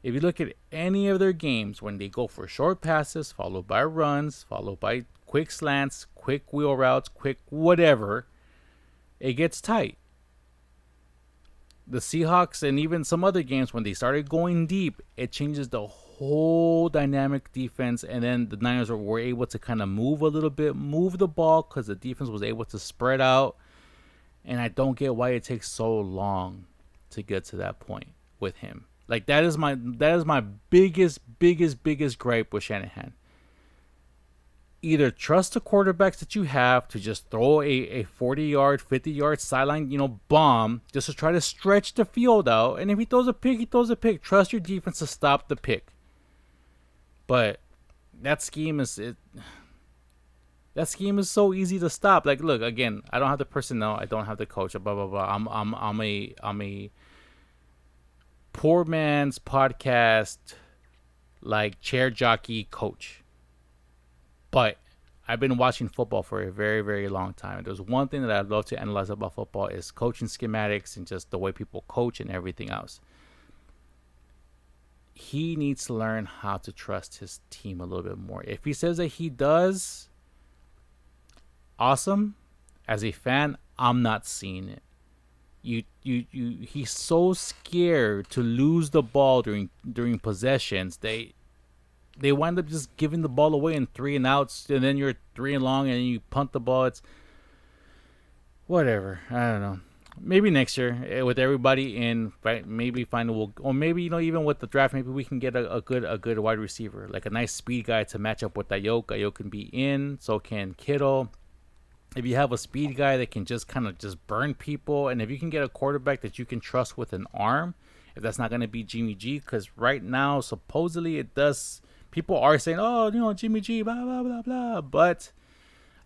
If you look at any of their games, when they go for short passes, followed by runs, followed by quick slants, quick wheel routes, quick whatever, it gets tight. The Seahawks and even some other games, when they started going deep, it changes the whole dynamic defense, and then the Niners were able to kind of move a little bit, move the ball, because the defense was able to spread out. And I don't get why it takes so long to get to that point with him. Like, that is my biggest gripe with Shanahan. Either trust the quarterbacks that you have to just throw a 40-yard, 50-yard sideline, bomb, just to try to stretch the field out. And if he throws a pick, he throws a pick. Trust your defense to stop the pick. But that scheme is so easy to stop. Like, look, again, I don't have the personnel, I don't have the coach, blah blah blah. I'm a poor man's podcast, like, chair jockey coach. But I've been watching football for a very, very long time. And there's one thing that I love to analyze about football is coaching schematics and just the way people coach and everything else. He needs to learn how to trust his team a little bit more. If he says that he does, awesome. As a fan, I'm not seeing it. He's so scared to lose the ball during possessions. They wind up just giving the ball away in 3 and outs, and then you're 3 and long, and you punt the ball. It's whatever. I don't know. Maybe next year with everybody in, right? Maybe or maybe even with the draft, maybe we can get a good wide receiver, like a nice speed guy to match up with Ayuk. Ayuk can be in, so can Kittle. If you have a speed guy that can just kind of just burn people, and if you can get a quarterback that you can trust with an arm, if that's not going to be Jimmy G, because right now supposedly it does. People are saying, oh, Jimmy G, blah, blah, blah, blah. But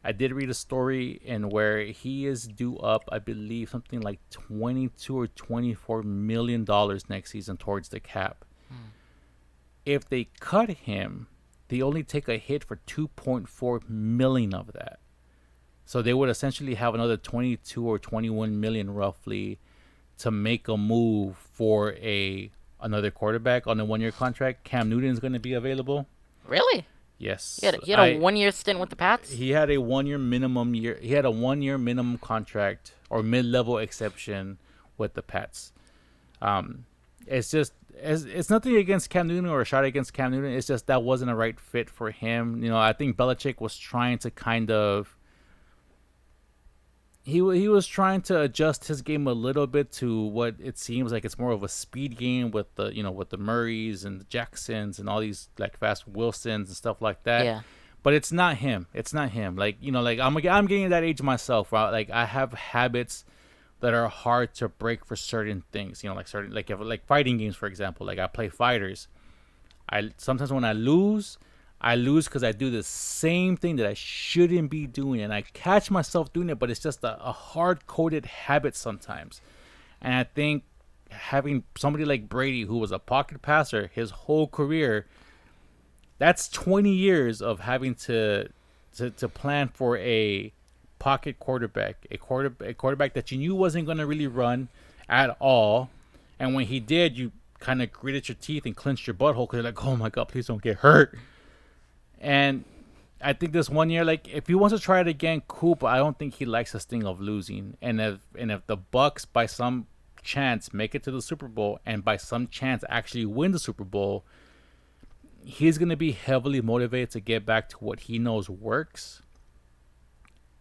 I did read a story in where he is due up, I believe, something like $22 or $24 million next season towards the cap. If they cut him, they only take a hit for $2.4 million of that. So they would essentially have another $22 or $21 million roughly to make a move for another quarterback on a 1-year contract. Cam Newton is going to be available. Really? Yes. He had a 1-year stint with the Pats? He had a 1-year minimum He had a 1-year minimum contract or mid-level exception with the Pats. It's nothing against Cam Newton or a shot against Cam Newton. It's just that wasn't a right fit for him. I think Belichick was trying to kind of he was trying to adjust his game a little bit to what it seems like it's more of a speed game with the Murrays and the Jacksons and all these like fast Wilsons and stuff like that. Yeah. But it's not him. Like I'm getting to that age myself, right? Like I have habits that are hard to break for certain things. Like fighting games, for example. Like I play fighters. Sometimes when I lose because I do the same thing that I shouldn't be doing, and I catch myself doing it, but it's just a hard-coded habit sometimes. And I think having somebody like Brady, who was a pocket passer his whole career, that's 20 years of having to plan for a pocket quarterback, a quarterback that you knew wasn't going to really run at all. And when he did, you kind of gritted your teeth and clenched your butthole because you're like, oh my God, please don't get hurt. And I think this 1 year, like if he wants to try it again, cool. But I don't think he likes the sting of losing. And if the Bucks by some chance make it to the Super Bowl and by some chance actually win the Super Bowl, he's gonna be heavily motivated to get back to what he knows works.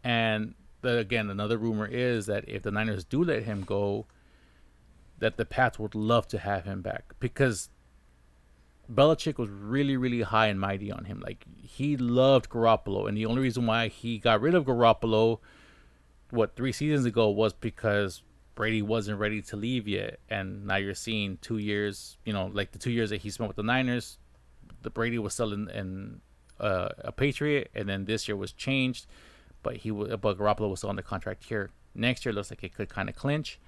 And again, another rumor is that if the Niners do let him go, that the Pats would love to have him back because Belichick was really, really high and mighty on him. Like, he loved Garoppolo, and the only reason why he got rid of Garoppolo, 3 seasons ago, was because Brady wasn't ready to leave yet, and now you're seeing 2 years. Like the 2 years that he spent with the Niners, the Brady was still in a Patriot, and then this year was changed, but Garoppolo was still under contract here. Next year looks like it could kind of clinch.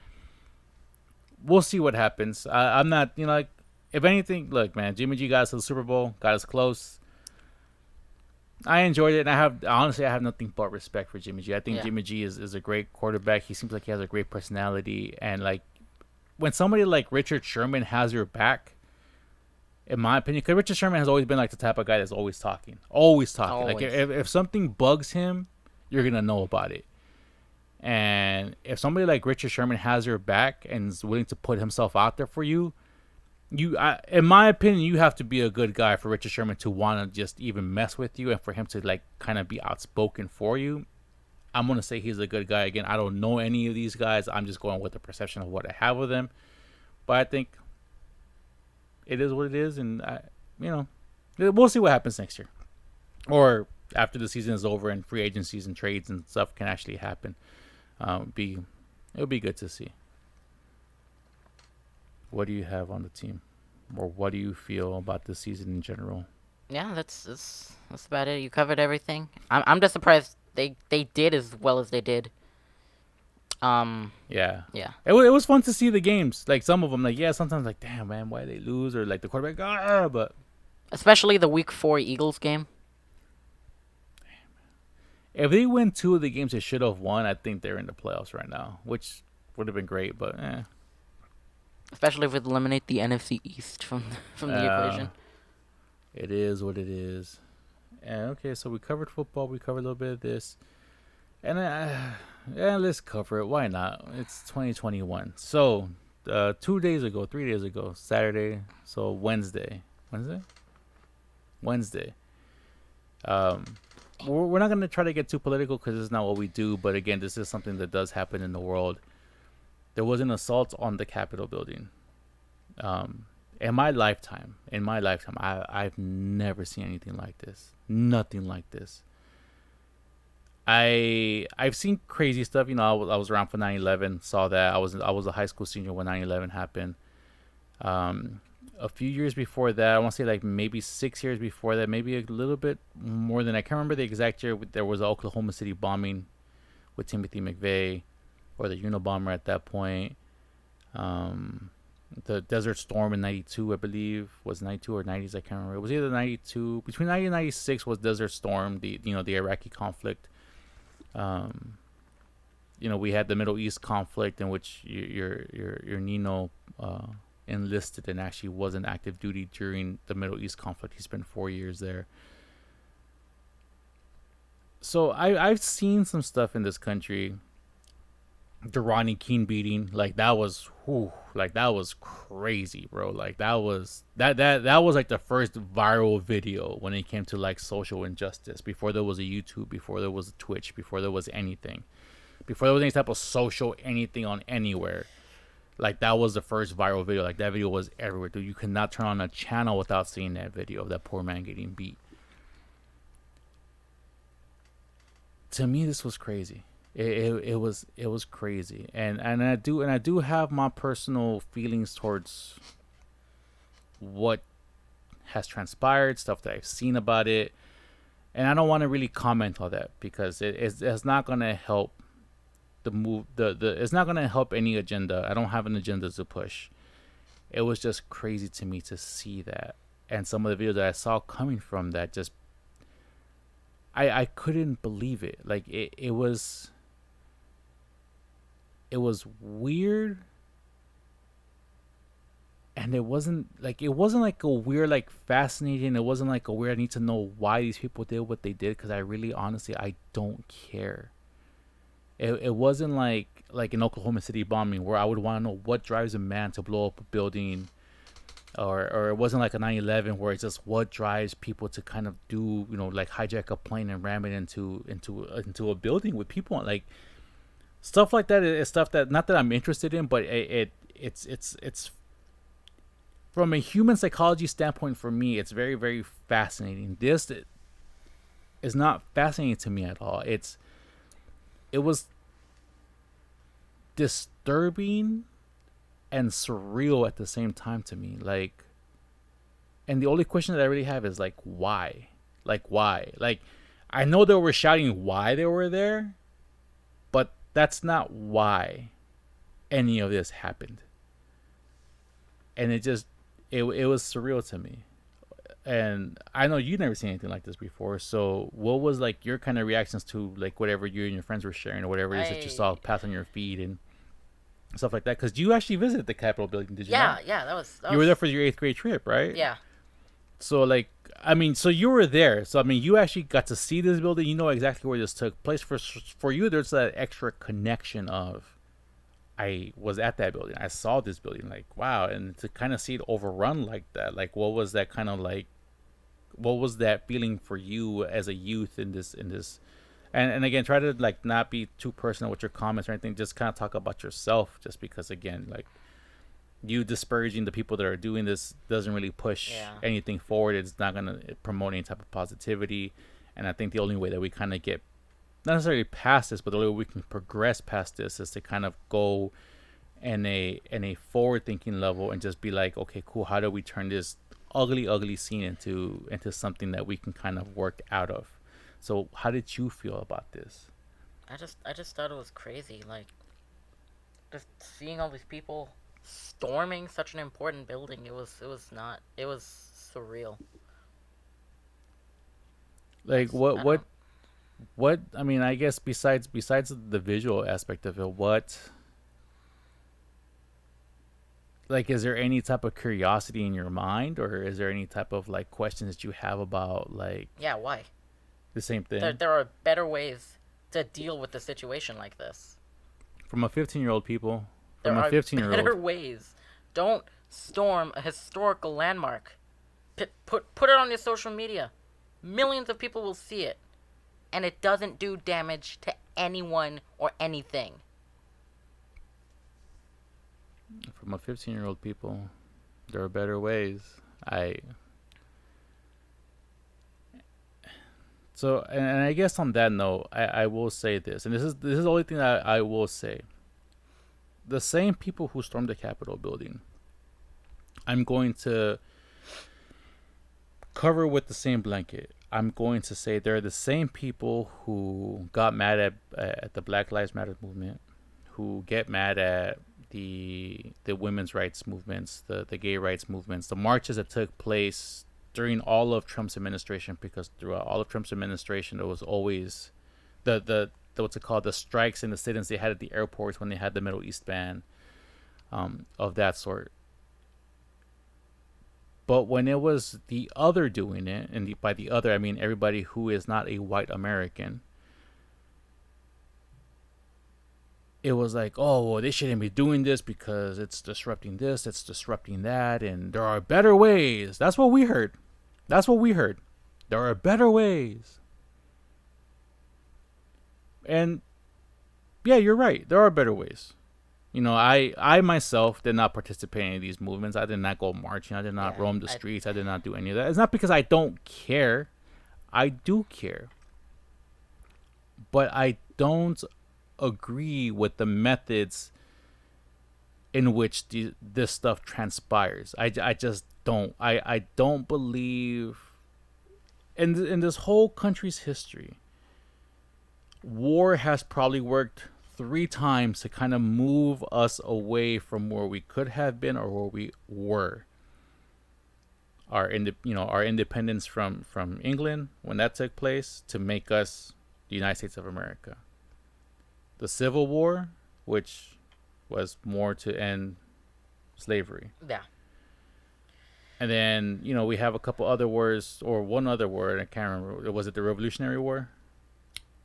We'll see what happens. I'm not, like, if anything, look, man, Jimmy G got us to the Super Bowl, got us close. I enjoyed it, and I have nothing but respect for Jimmy G. I think Jimmy G is a great quarterback. He seems like he has a great personality, and like when somebody like Richard Sherman has your back, in my opinion, because Richard Sherman has always been like the type of guy that's always talking. Like if something bugs him, you're gonna know about it. And if somebody like Richard Sherman has your back and is willing to put himself out there for you, in my opinion, you have to be a good guy for Richard Sherman to want to just even mess with you, and for him to like kind of be outspoken for you. I'm going to say he's a good guy. Again, I don't know any of these guys. I'm just going with the perception of what I have of them. But I think it is what it is, and we'll see what happens next year. Or after the season is over and free agencies and trades and stuff can actually happen. It'll be good to see. What do you have on the team, or what do you feel about the season in general? Yeah, that's about it. You covered everything. I'm just surprised they did as well as they did. Yeah. It was fun to see the games. Like some of them, like sometimes like damn man, why they lose, or like the quarterback, but especially the Week 4 Eagles game. If they win 2 of the games they should have won, I think they're in the playoffs right now, which would have been great, but Especially if we eliminate the NFC East from the equation. It is what it is. And okay, so we covered football. We covered a little bit of this. And let's cover it. Why not? It's 2021. So 3 days ago, Saturday. So Wednesday. Wednesday. We're not going to try to get too political because it's not what we do. But again, this is something that does happen in the world. There was an assault on the Capitol building. In my lifetime, I've never seen anything like this. Nothing like this. I've seen crazy stuff. I was around for 9/11. Saw that. I was a high school senior when 9/11 happened. A few years before that, I want to say like maybe 6 years before that, maybe a little bit more than I can't remember the exact year. There was an Oklahoma City bombing with Timothy McVeigh, or the Unabomber at that point. The Desert Storm in 92, I believe, was 92 or 90s. I can't remember. It was either 92. Between 90 and 96 was Desert Storm, the Iraqi conflict. We had the Middle East conflict in which your Nino enlisted and actually was in active duty during the Middle East conflict. He spent 4 years there. So I've seen some stuff in this country. The Rodney King beating, like that was crazy, bro. Like that was like the first viral video when it came to like social injustice. Before there was a YouTube, before there was a Twitch, before there was anything, before there was any type of social anything on anywhere. Like that was the first viral video. Like that video was everywhere, dude. You could not turn on a channel without seeing that video of that poor man getting beat. To me, this was crazy. It was crazy, and I do have my personal feelings towards what has transpired, stuff that I've seen about it, and I don't want to really comment on that because it's not gonna help the move. It's not gonna help any agenda. I don't have an agenda to push. It was just crazy to me to see that, and some of the videos that I saw coming from that just I couldn't believe it. Like it was weird, and it wasn't like a weird like fascinating. It wasn't like a weird I need to know why these people did what they did, because I really honestly I don't care. It wasn't like an Oklahoma City bombing where I would want to know what drives a man to blow up a building, or it wasn't like a 9/11 where it's just what drives people to kind of do, like hijack a plane and ram it into a building with people on. Like stuff like that is stuff that not that I'm interested in, but it's from a human psychology standpoint for me, it's very, very fascinating. This is not fascinating to me at all. It was disturbing and surreal at the same time to me. Like, and the only question that I really have is like, why? Like, why? Like, I know they were shouting why they were there, but that's not why any of this happened. And it was surreal to me. And I know you've never seen anything like this before. So what was like your kind of reactions to like whatever you and your friends were sharing or whatever it is that you saw pass on your feed and stuff like that? Because you actually visited the Capitol building, did you not? Yeah, that was You were there for your 8th grade trip, right? Yeah. So like, I mean, so you were there. So I mean, you actually got to see this building. You know exactly where this took place. For you, there's that extra connection of, I was at that building. I saw this building. Like, wow. And to kind of see it overrun like that, like, what was that kind of like, what was that feeling for you as a youth in this, and again, try to like not be too personal with your comments or anything. Just kind of talk about yourself, just because again, like, you disparaging the people that are doing this doesn't really push anything forward. It's not going to promote any type of positivity. And I think the only way that we kind of get, not necessarily past this, but the only way we can progress past this is to kind of go in a forward thinking level and just be like, okay, cool. How do we turn this ugly scene into something that we can kind of work out of? So how did you feel about this? I just thought it was crazy. Like, just seeing all these people storming such an important building, it was surreal. Like, what I mean, I guess besides the visual aspect of it, what, like, is there any type of curiosity in your mind, or is there any type of like questions that you have about, like, Why? The same thing? There are better ways to deal with a situation like this. From a 15-year-old people, There from a are 15-year-old. better ways. Don't storm a historical landmark. Put it on your social media. Millions of people will see it. And it doesn't do damage to anyone or anything. From a 15-year-old people, there are better ways. So, and I guess on that note, I will say this, and this is the only thing that I will say. The same people who stormed the Capitol building, I'm going to cover with the same blanket. I'm going to say they're the same people who got mad at the Black Lives Matter movement, who get mad at the women's rights movements, the gay rights movements, the marches that took place during all of Trump's administration, because throughout all of Trump's administration, there was always the what's it called, the strikes and the sit-ins they had at the airports when they had the Middle East ban, of that sort. But when it was the other doing it, and by the other I mean everybody who is not a white American, it was like, oh, well, they shouldn't be doing this because it's disrupting this, it's disrupting that, and there are better ways. That's what we heard. There are better ways. And yeah, you're right. There are better ways. You know, I myself did not participate in any of these movements. I did not go marching. I did not roam the streets. I did not do any of that. It's not because I don't care. I do care. But I don't agree with the methods in which this stuff transpires. I just don't. I don't believe in this whole country's history. War has probably worked 3 times to kind of move us away from where we could have been or where we were. Our independence from England, when that took place, to make us the United States of America. The Civil War, which was more to end slavery. Yeah. And then, we have a couple other wars, or one other war, I can't remember. Was it the Revolutionary War?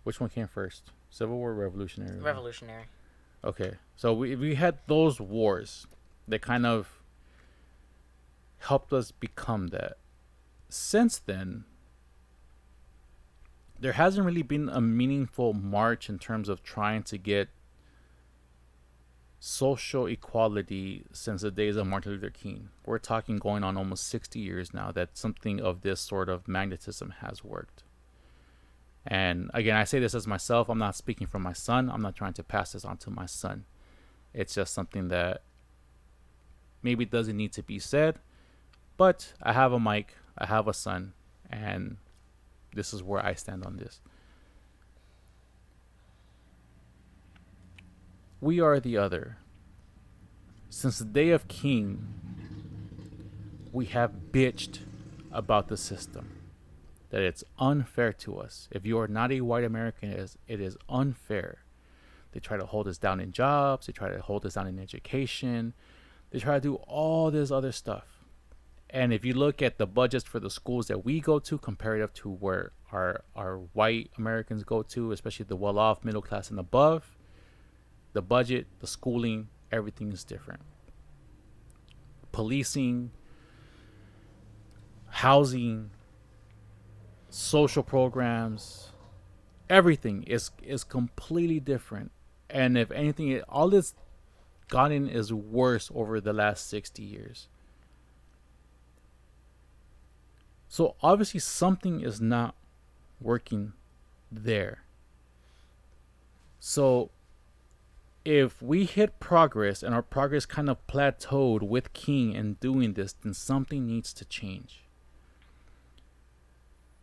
Which one came first? Civil War, Revolutionary War? Revolutionary. Okay. So we had those wars that kind of helped us become that. Since then, there hasn't really been a meaningful march in terms of trying to get social equality since the days of Martin Luther King. We're talking going on almost 60 years now that something of this sort of magnetism has worked. And again, I say this as myself. I'm not speaking for my son. I'm not trying to pass this on to my son. It's just something that maybe doesn't need to be said. But I have a mic, I have a son, and this is where I stand on this. We are the other. Since the day of King, we have bitched about the system. That it's unfair to us. If you are not a white American, it is unfair. They try to hold us down in jobs. They try to hold us down in education. They try to do all this other stuff. And if you look at the budgets for the schools that we go to comparative to where our white Americans go to, especially the well-off, middle class and above, the budget, the schooling, everything is different. Policing, housing, social programs, everything is completely different. And if anything, all this gotten is worse over the last 60 years. So obviously something is not working there. So if we hit progress and our progress kind of plateaued with King and doing this, then something needs to change.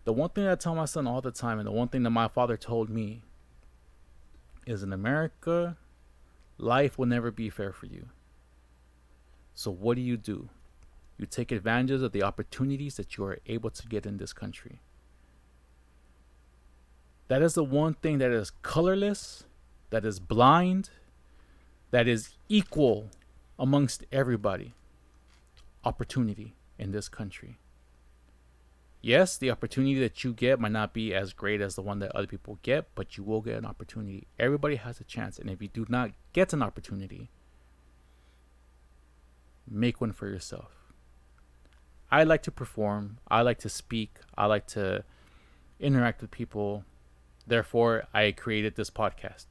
The one thing I tell my son all the time, and the one thing that my father told me, is in America, life will never be fair for you. So what do? You take advantage of the opportunities that you are able to get in this country. That is the one thing that is colorless, that is blind, that is equal amongst everybody. Opportunity in this country. Yes, the opportunity that you get might not be as great as the one that other people get, but you will get an opportunity. Everybody has a chance. And if you do not get an opportunity, make one for yourself. I like to perform. I like to speak. I like to interact with people. Therefore, I created this podcast.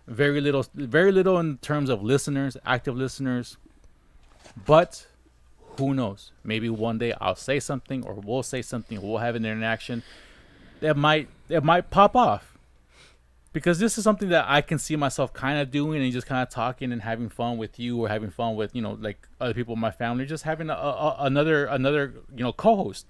Very little in terms of listeners, active listeners. But who knows? Maybe one day I'll say something, or we'll say something, or we'll have an interaction that might pop off. Because this is something that I can see myself kind of doing, and just kind of talking and having fun with you, or having fun with, like other people in my family, just having another co-host.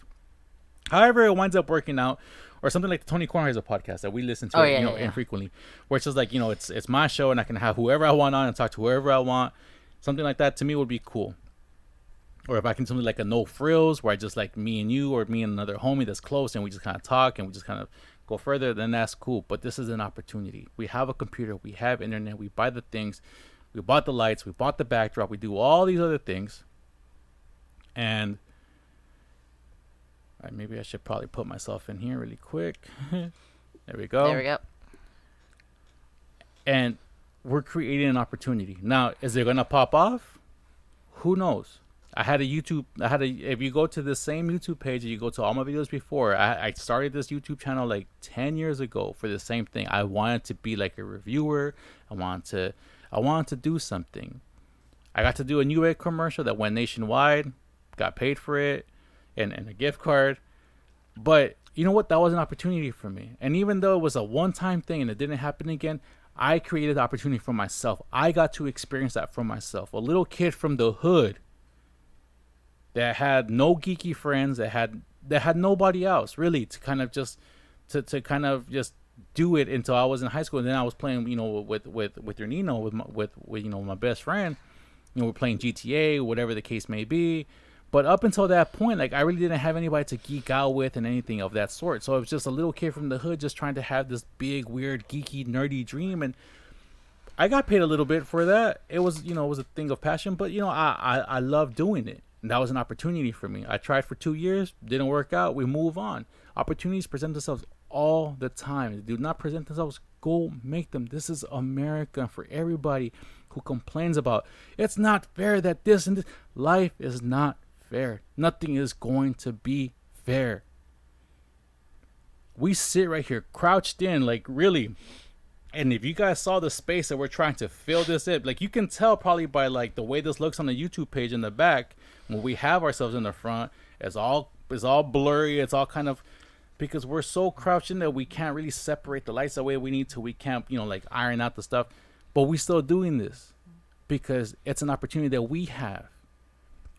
However it winds up working out, or something like Tony Corner has a podcast that we listen to infrequently, where it's just like, it's my show and I can have whoever I want on and talk to whoever I want. Something like that to me would be cool. Or if I can something like a no frills, where I just like me and you, or me and another homie that's close, and we just kind of talk and we just kind of go further, then that's cool. But this is an opportunity. We have a computer, we have internet, we buy the things, we bought the lights, we bought the backdrop, we do all these other things. And maybe I should probably put myself in here really quick. There we go. There we go. And we're creating an opportunity. Now, is it gonna pop off? Who knows? If you go to the same YouTube page that you go to all my videos before, I started this YouTube channel like 10 years ago for the same thing. I wanted to be like a reviewer. I wanted to do something. I got to do a Newegg commercial that went nationwide, got paid for it, and a gift card. But you know what? That was an opportunity for me. And even though it was a one-time thing and it didn't happen again, I created the opportunity for myself. I got to experience that for myself. A little kid from the hood that had no geeky friends, that had nobody else really to kind of just to kind of just do it until I was in high school. And then I was playing, with your Nino, with my best friend. We're playing GTA, whatever the case may be. But up until that point, like, I really didn't have anybody to geek out with and anything of that sort. So I was just a little kid from the hood just trying to have this big, weird, geeky, nerdy dream. And I got paid a little bit for that. It was, it was a thing of passion. But, I love doing it. And that was an opportunity for me. I tried for 2 years. Didn't work out. We move on. Opportunities present themselves all the time. They do not present themselves. Go make them. This is America. For everybody who complains about, it's not fair that this and this. Life is not fair. Nothing is going to be fair. We sit right here crouched in, like, really. And if you guys saw the space that we're trying to fill this in, like, you can tell probably by like the way this looks on the YouTube page in the back, when we have ourselves in the front, it's all blurry. It's all kind of, because we're so crouched in that we can't really separate the lights the way we need to. We can't, like, iron out the stuff. But we still doing this because it's an opportunity that we have.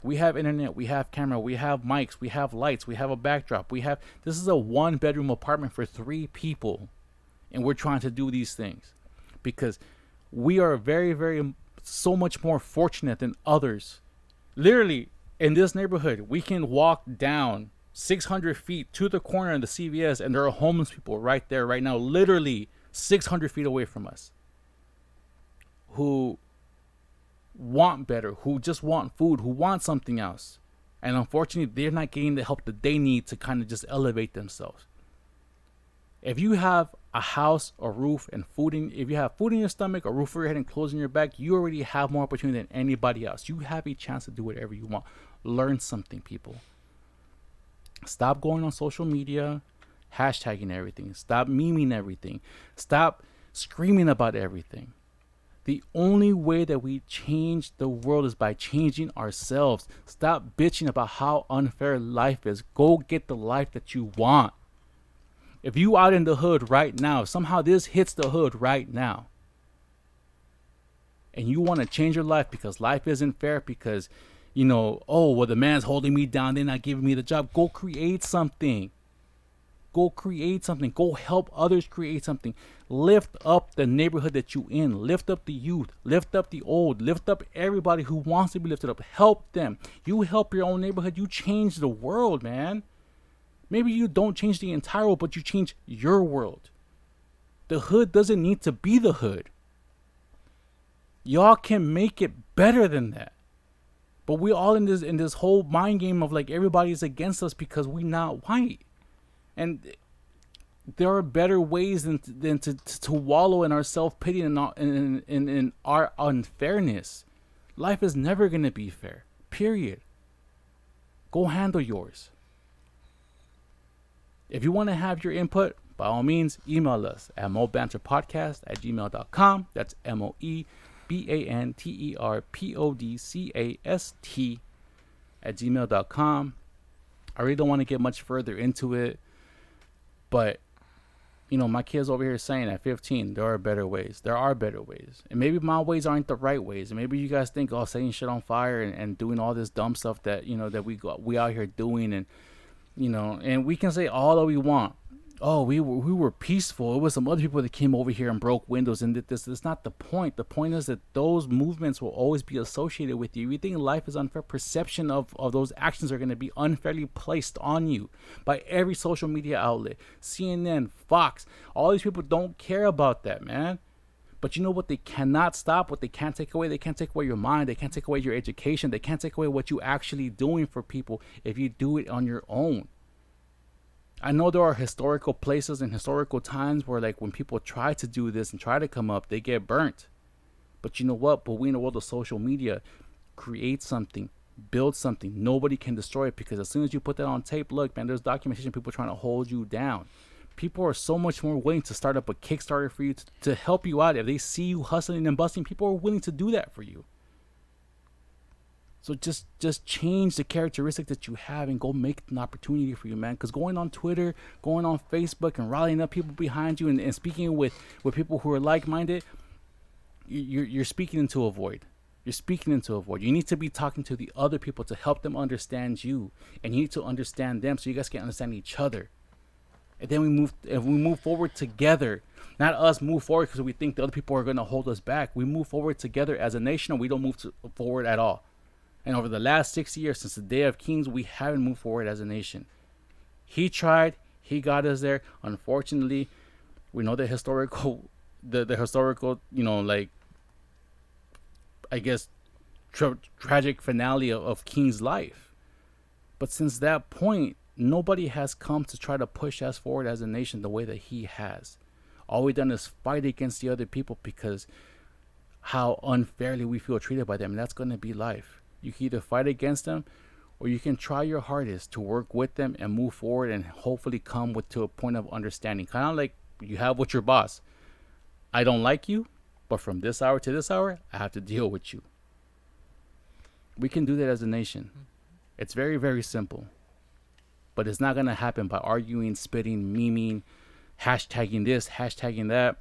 We have internet, we have camera, we have mics, we have lights, we have a backdrop. This is a 1-bedroom apartment for 3 people. And we're trying to do these things because we are very, very, so much more fortunate than others. Literally, in this neighborhood, we can walk down 600 feet to the corner of the CVS and there are homeless people right there, right now, literally 600 feet away from us, who want better, who just want food, who want something else. And unfortunately, they're not getting the help that they need to kind of just elevate themselves. If you have a house, a roof, and if you have food in your stomach, a roof over your head, and clothes in your back, you already have more opportunity than anybody else. You have a chance to do whatever you want. Learn something, people. Stop going on social media, hashtagging everything. Stop memeing everything. Stop screaming about everything. The only way that we change the world is by changing ourselves. Stop bitching about how unfair life is. Go get the life that you want. If you out in the hood right now, somehow this hits the hood right now, and you want to change your life because life isn't fair, because, the man's holding me down, they're not giving me the job. Go create something. Go create something. Go help others create something. Lift up the neighborhood that you in. Lift up the youth. Lift up the old. Lift up everybody who wants to be lifted up. Help them. You help your own neighborhood. You change the world, man. Maybe you don't change the entire world, but you change your world. The hood doesn't need to be the hood. Y'all can make it better than that. But we all in this whole mind game of like everybody's against us because we not white. And there are better ways than to wallow in our self-pity and in our unfairness. Life is never going to be fair. Period. Go handle yours. If you want to have your input, by all means, email us at moebanterpodcast@gmail.com. That's moebanterpodcast@gmail.com. I really don't want to get much further into it, but my kids over here saying at 15, there are better ways. There are better ways. And maybe my ways aren't the right ways. And maybe you guys think, setting shit on fire and doing all this dumb stuff that, that we out here doing. And, and we can say all that we want. Oh, we were peaceful. It was some other people that came over here and broke windows and did this. That's not the point. The point is that those movements will always be associated with you. If you think life is unfair, perception of those actions are going to be unfairly placed on you by every social media outlet. CNN, Fox, all these people don't care about that, man. But you know what they cannot stop, what they can't take away? They can't take away your mind. They can't take away your education. They can't take away what you actually doing for people if you do it on your own. I know there are historical places and historical times where, like, when people try to do this and try to come up, they get burnt. But you know what? But we in the world of social media, create something, build something. Nobody can destroy it, because as soon as you put that on tape, look, man, there's documentation, people trying to hold you down. People are so much more willing to start up a Kickstarter for you to help you out. If they see you hustling and busting, people are willing to do that for you. So just change the characteristic that you have and go make an opportunity for you, man. Because going on Twitter, going on Facebook, and rallying up people behind you and speaking with people who are like-minded, you're speaking into a void. You're speaking into a void. You need to be talking to the other people to help them understand you, and you need to understand them so you guys can understand each other. And then we move forward together. Not us move forward because we think the other people are going to hold us back. We move forward together as a nation, or we don't move forward at all. And over the last 6 years, since the Day of Kings, we haven't moved forward as a nation. He tried. He got us there. Unfortunately, we know the historical, tragic finale of King's life. But since that point, nobody has come to try to push us forward as a nation the way that he has. All we've done is fight against the other people because how unfairly we feel treated by them. And that's going to be life. You can either fight against them, or you can try your hardest to work with them and move forward and hopefully come to a point of understanding. Kind of like you have with your boss. I don't like you, but from this hour to this hour, I have to deal with you. We can do that as a nation. It's very, very simple. But it's not going to happen by arguing, spitting, memeing, hashtagging this, hashtagging that.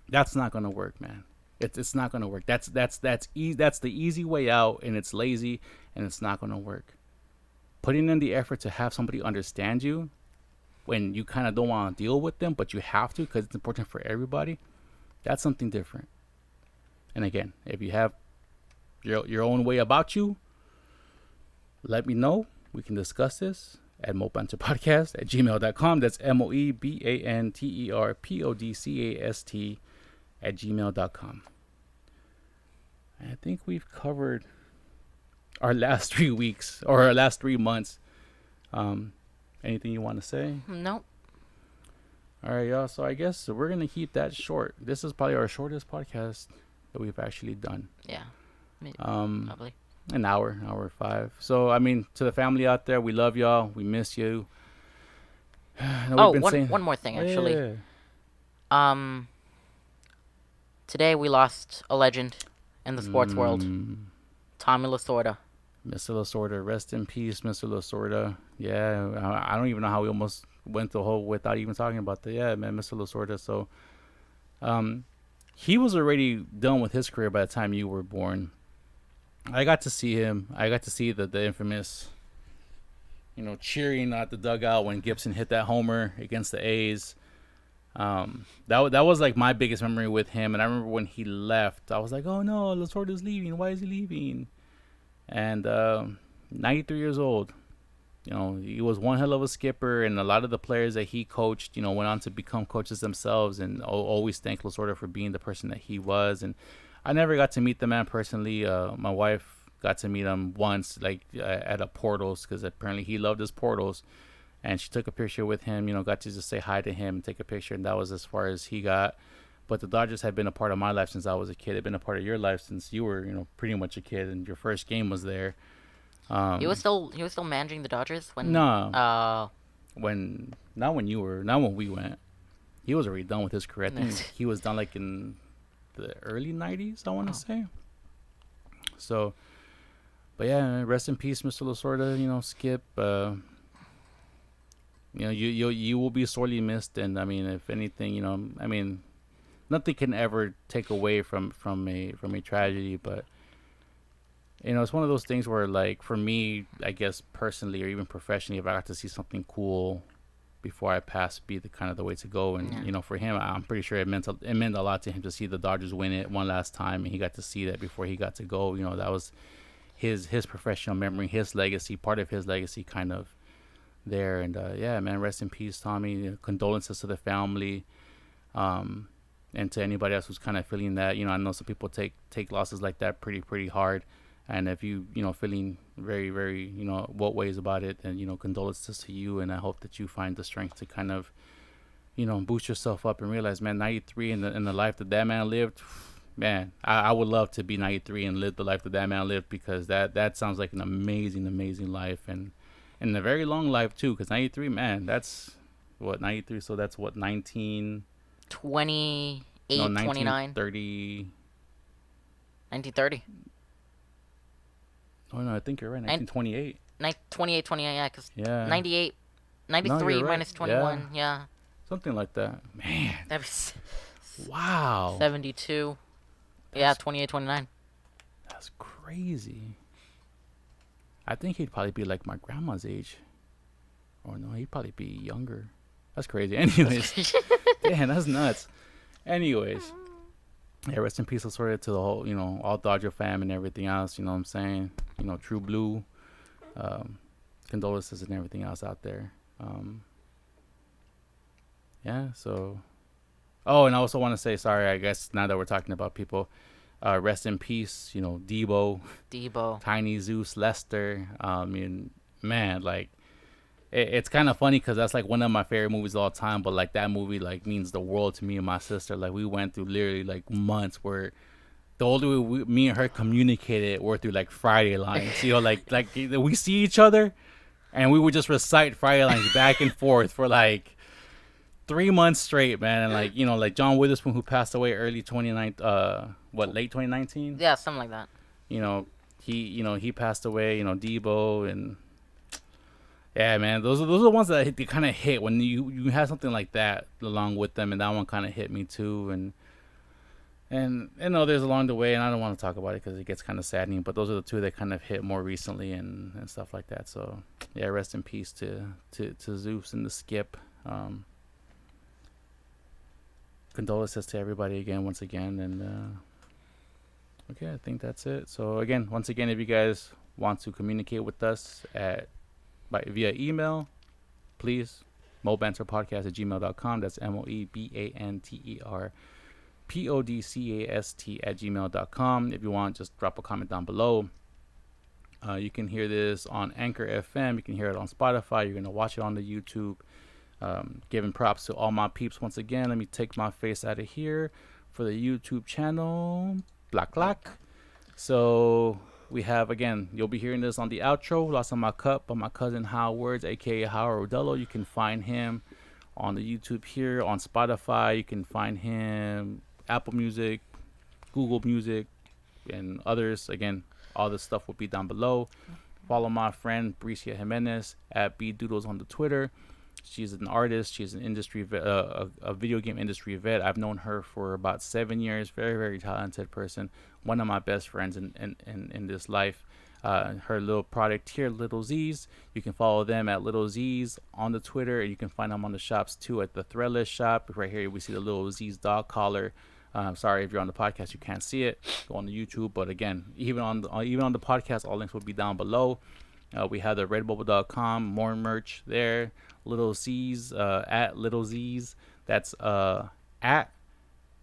That's not going to work, man. It's not gonna work. That's the easy way out, and it's lazy, and it's not gonna work. Putting in the effort to have somebody understand you when you kind of don't want to deal with them, but you have to because it's important for everybody. That's something different. And again, if you have your own way about you, let me know. We can discuss this at moebanterpodcast at gmail.com. That's moebanterpodcast at gmail.com. I think we've covered our last 3 weeks or our last 3 months. Anything you want to say? Nope. All right, y'all. So I guess we're going to keep that short. This is probably our shortest podcast that we've actually done. Yeah. Probably. An hour 5. So, I mean, to the family out there, we love y'all. We miss you. One more thing, actually. Yeah. Today we lost a legend in the sports world. Tommy Lasorda. Mr. Lasorda. Rest in peace, Mr. Lasorda. Yeah, I don't even know how we almost went the whole without even talking about that. Yeah, man, Mr. Lasorda. So, he was already done with his career by the time you were born. I got to see him. I got to see the infamous, cheering at the dugout when Gibson hit that homer against the A's. That was like my biggest memory with him. And I remember when he left, I was like, oh no, Lasorda's leaving. Why is he leaving? And 93 years old. He was one hell of a skipper, and a lot of the players that he coached, went on to become coaches themselves, and always thank Lasorda for being the person that he was. And I never got to meet the man personally. My wife got to meet him once, at a Portals, because apparently he loved his Portals. And she took a picture with him, got to just say hi to him and take a picture, and that was as far as he got. But the Dodgers had been a part of my life since I was a kid. They've been a part of your life since you were, pretty much a kid, and your first game was there. He was still managing the Dodgers when. No. Not when we went. He was already done with his career. I think he was done in the early 90s, I want to say. So, but yeah, rest in peace, Mr. Lasorda. Skip. You will be sorely missed, and I mean, if anything, nothing can ever take away from a tragedy, but it's one of those things where, for me, I guess personally or even professionally, if I got to see something cool before I pass, be the way to go. And for him, I'm pretty sure it meant a lot to him to see the Dodgers win it one last time, and he got to see that before he got to go. That was his professional memory, his legacy, part of his legacy, kind of there. And yeah, man, rest in peace, Tommy. Condolences to the family, and to anybody else who's kind of feeling that. I know some people take losses like that pretty hard. And if you feeling very, very, what ways about it, then, condolences to you. And I hope that you find the strength to kind of, boost yourself up and realize, man, 93 in the life that man lived, man, I would love to be 93 and live the life that man lived, because that sounds like an amazing, amazing life, and a very long life too, because 93, man, that's what, 93, so that's what, 28, 29? 1930. 1930. Oh, no, I think you're right. 1928. 28, yeah, because yeah. 98, 93 right. minus 21, yeah. Something like that. Man. That was wow. 72. Yeah, 28, 29. That's crazy. I think he'd probably be like my grandma's age. Or no, he'd probably be younger. That's crazy. Anyways. Damn, that's nuts. Anyways. Yeah, rest in peace, sort of, to the whole, all Dodger fam and everything else, you know what I'm saying? True Blue, condolences and everything else out there. Yeah, so. Oh, and I also want to say, sorry, I guess now that we're talking about people, rest in peace, Debo, Tiny Zeus, Lester. Man, it's kind of funny because that's one of my favorite movies of all time, but that movie means the world to me and my sister. We went through literally months where the older me and her communicated were through Friday lines. We see each other and we would just recite Friday lines back and forth for 3 months straight, man. And John Witherspoon, who passed away early 2019, late 2019? Yeah, something like that. He passed away, Debo, and yeah, man, those are the ones that they kind of hit when you have something like that along with them, and that one kind of hit me too. And And there's along the way, and I don't want to talk about it because it gets kind of saddening. But those are the two that kind of hit more recently and stuff like that. So yeah, rest in peace to Zeus and the Skip. Condolences to everybody again, once again, and okay, I think that's it. So again, once again, if you guys want to communicate with us via email, please moebanterpodcast@gmail.com. That's moebanterpodcast@gmail.com. If you want, just drop a comment down below. You can hear this on Anchor FM. You can hear it on Spotify. You're gonna watch it on the YouTube. Giving props to all my peeps once again. Let me take my face out of here for the YouTube channel. Black. So we have, again, you'll be hearing this on the outro, Lost on My Cup, by my cousin Howard Words, aka Howard Rodello. You can find him on the YouTube here, on Spotify. You can find him Apple Music, Google Music, and others. Again, all this stuff will be down below. Follow my friend Brissia Jiménez at bdoodles on the Twitter. She's an artist. She's an industry a video game industry vet. I've known her for about 7 years. Very, very talented person. One of my best friends in this life. Her little product here, Lil'zzz. You can follow them at Lil'zzz on the Twitter, and you can find them on the shops too at the Threadless shop. Right here, we see the Lil'zzz dog collar. Sorry if you're on the podcast, you can't see it. Go on the YouTube, but again, even on the podcast, all links will be down below. We have the redbubble.com, more merch there. Lil'zzz, at Lil'zzz. That's at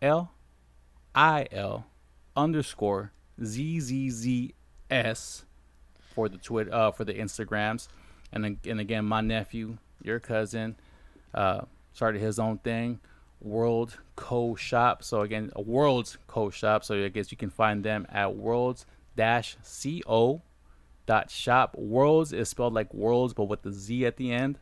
LIL_ZZZS for the Twitter, for the Instagrams. And again, my nephew, your cousin, started his own thing, World Co Shop. So again, a World's Co Shop. So I guess you can find them at worlds-co.shop. Worlds is spelled like worlds, but with the Z at the end.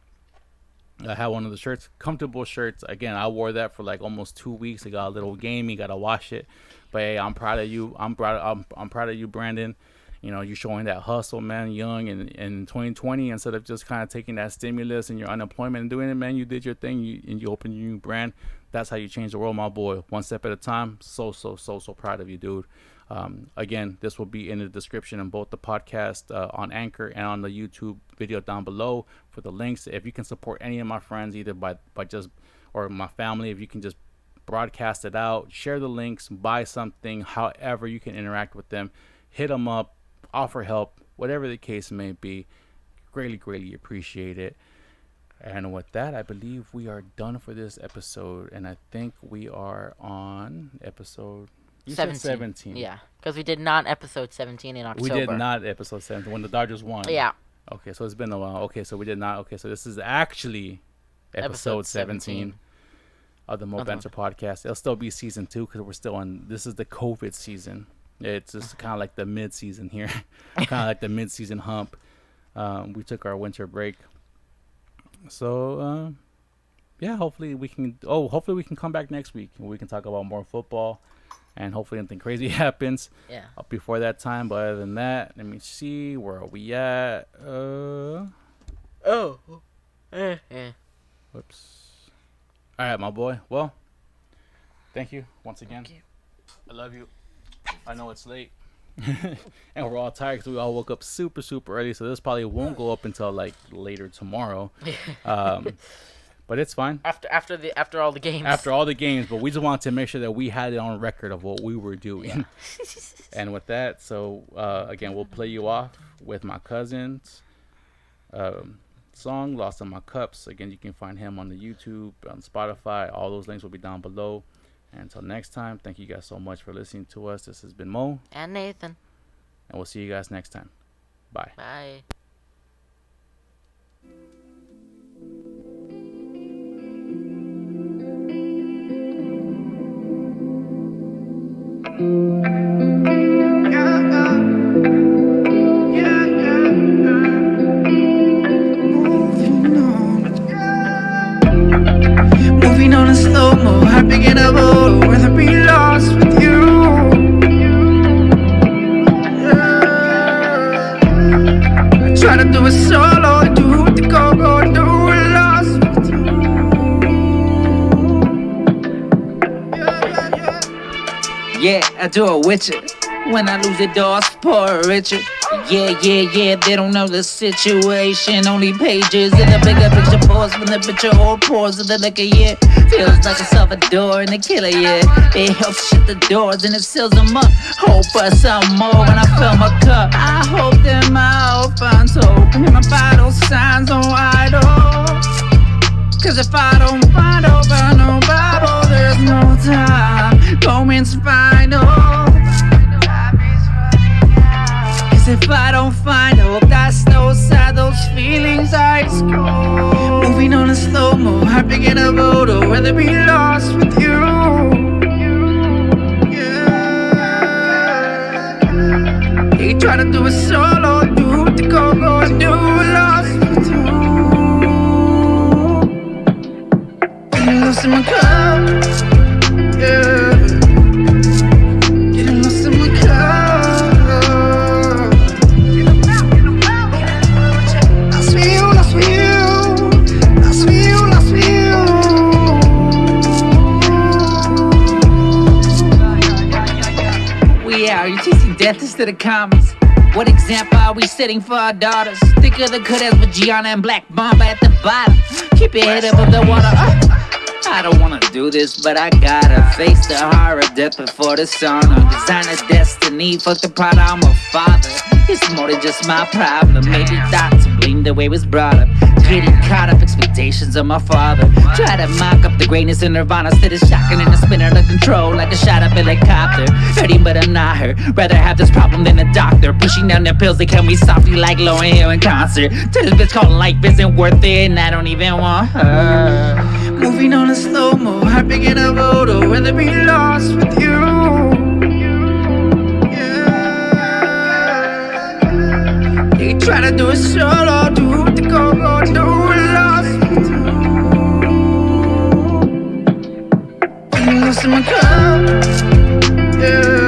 I have one of the shirts, comfortable shirts. Again, I wore that for like almost 2 weeks. It got a little gamey, gotta wash it. But hey, I'm proud of you. I'm proud of you, Brandon. You know, you're showing that hustle, man, young and in 2020, instead of just kind of taking that stimulus and your unemployment and doing it, man. You did your thing, and you opened your new brand. That's how you change the world, my boy. One step at a time. So proud of you, dude. Again, this will be in the description in both the podcast on Anchor and on the YouTube video down below for the links. If you can support any of my friends, either by just, or my family, if you can just broadcast it out, share the links, buy something, however you can interact with them, hit them up, offer help, whatever the case may be. Greatly appreciate it. And with that, I believe we are done for this episode, and I think we are on episode 17. Yeah, because we did not episode 17 in October. We did not episode 17 when the Dodgers won. Yeah. Okay, so it's been a while. Okay, so we did not. Okay, so this is actually episode 17 of the Mo Banter podcast. It'll still be season 2 because we're still on. This is the COVID season. It's just kind of like the mid-season here, kind of like the mid-season hump. We took our winter break, so yeah. Hopefully we can come back next week and we can talk about more football. And hopefully nothing crazy happens before that time. But other than that, let me see. Where are we at? Whoops. All right, my boy. Well, thank you once again. Thank you. I love you. I know it's late. And we're all tired because we all woke up super early. So this probably won't go up until like later tomorrow. But it's fine. After all the games. After all the games, but we just wanted to make sure that we had it on record of what we were doing. Yeah. And with that, so again, we'll play you off with my cousin's song, Lost on My Cups. Again, you can find him on the YouTube, on Spotify. All those links will be down below. And until next time, thank you guys so much for listening to us. This has been Mo. And Nathan. And we'll see you guys next time. Bye. Bye. Moving on in slow-mo, happy in a boat, rather be lost with you. I try to do it solo, do what the go, do it lost with you. I do it with you. When I lose it, doors pour Richard. Yeah, they don't know the situation. Only pages in the bigger picture pours when the picture all pours of the liquor, yeah. Feels like a Salvador and a killer, yeah. It helps shut the doors and it seals them up. Hope for some more when I fill my cup. I hope that my hope finds hope. And my vital signs on idle. Cause if I don't find hope, I know Bible, there's no time. Moments final. If I don't find hope, that's no sad, those feelings ice cold. Moving on in slow-mo, happy get a vote, or rather be lost with you. Yeah. He try to do it solo, do the go and do lost with you. Getting lost in my cup, yeah. Getting lost in my cup. Are you chasing death instead of commas? What example are we setting for our daughters? Think of the good as with Gianna and Black Mamba at the bottom. Keep your head above the water. I don't wanna do this, but I gotta face the horror of death before the sauna. Design a destiny, fuck the pride, I'm a father. It's more than just my problem. Maybe thought to blame the way it was brought up. Getting caught up, expectations of my father. Try to mock up the greatness in Nirvana. Instead of shocking and a spinner to control like a shot up helicopter. Hurting but I'm not hurt. Rather have this problem than a doctor. Pushing down the pills, they kill me softly like Lauryn Hill in concert. To this bitch called life isn't worth it, and I don't even want her. Moving on in slow-mo, happy get a vote, or rather be lost with you. They try to do it solo, do the go, do it lost with you. Getting lost in my cup, yeah.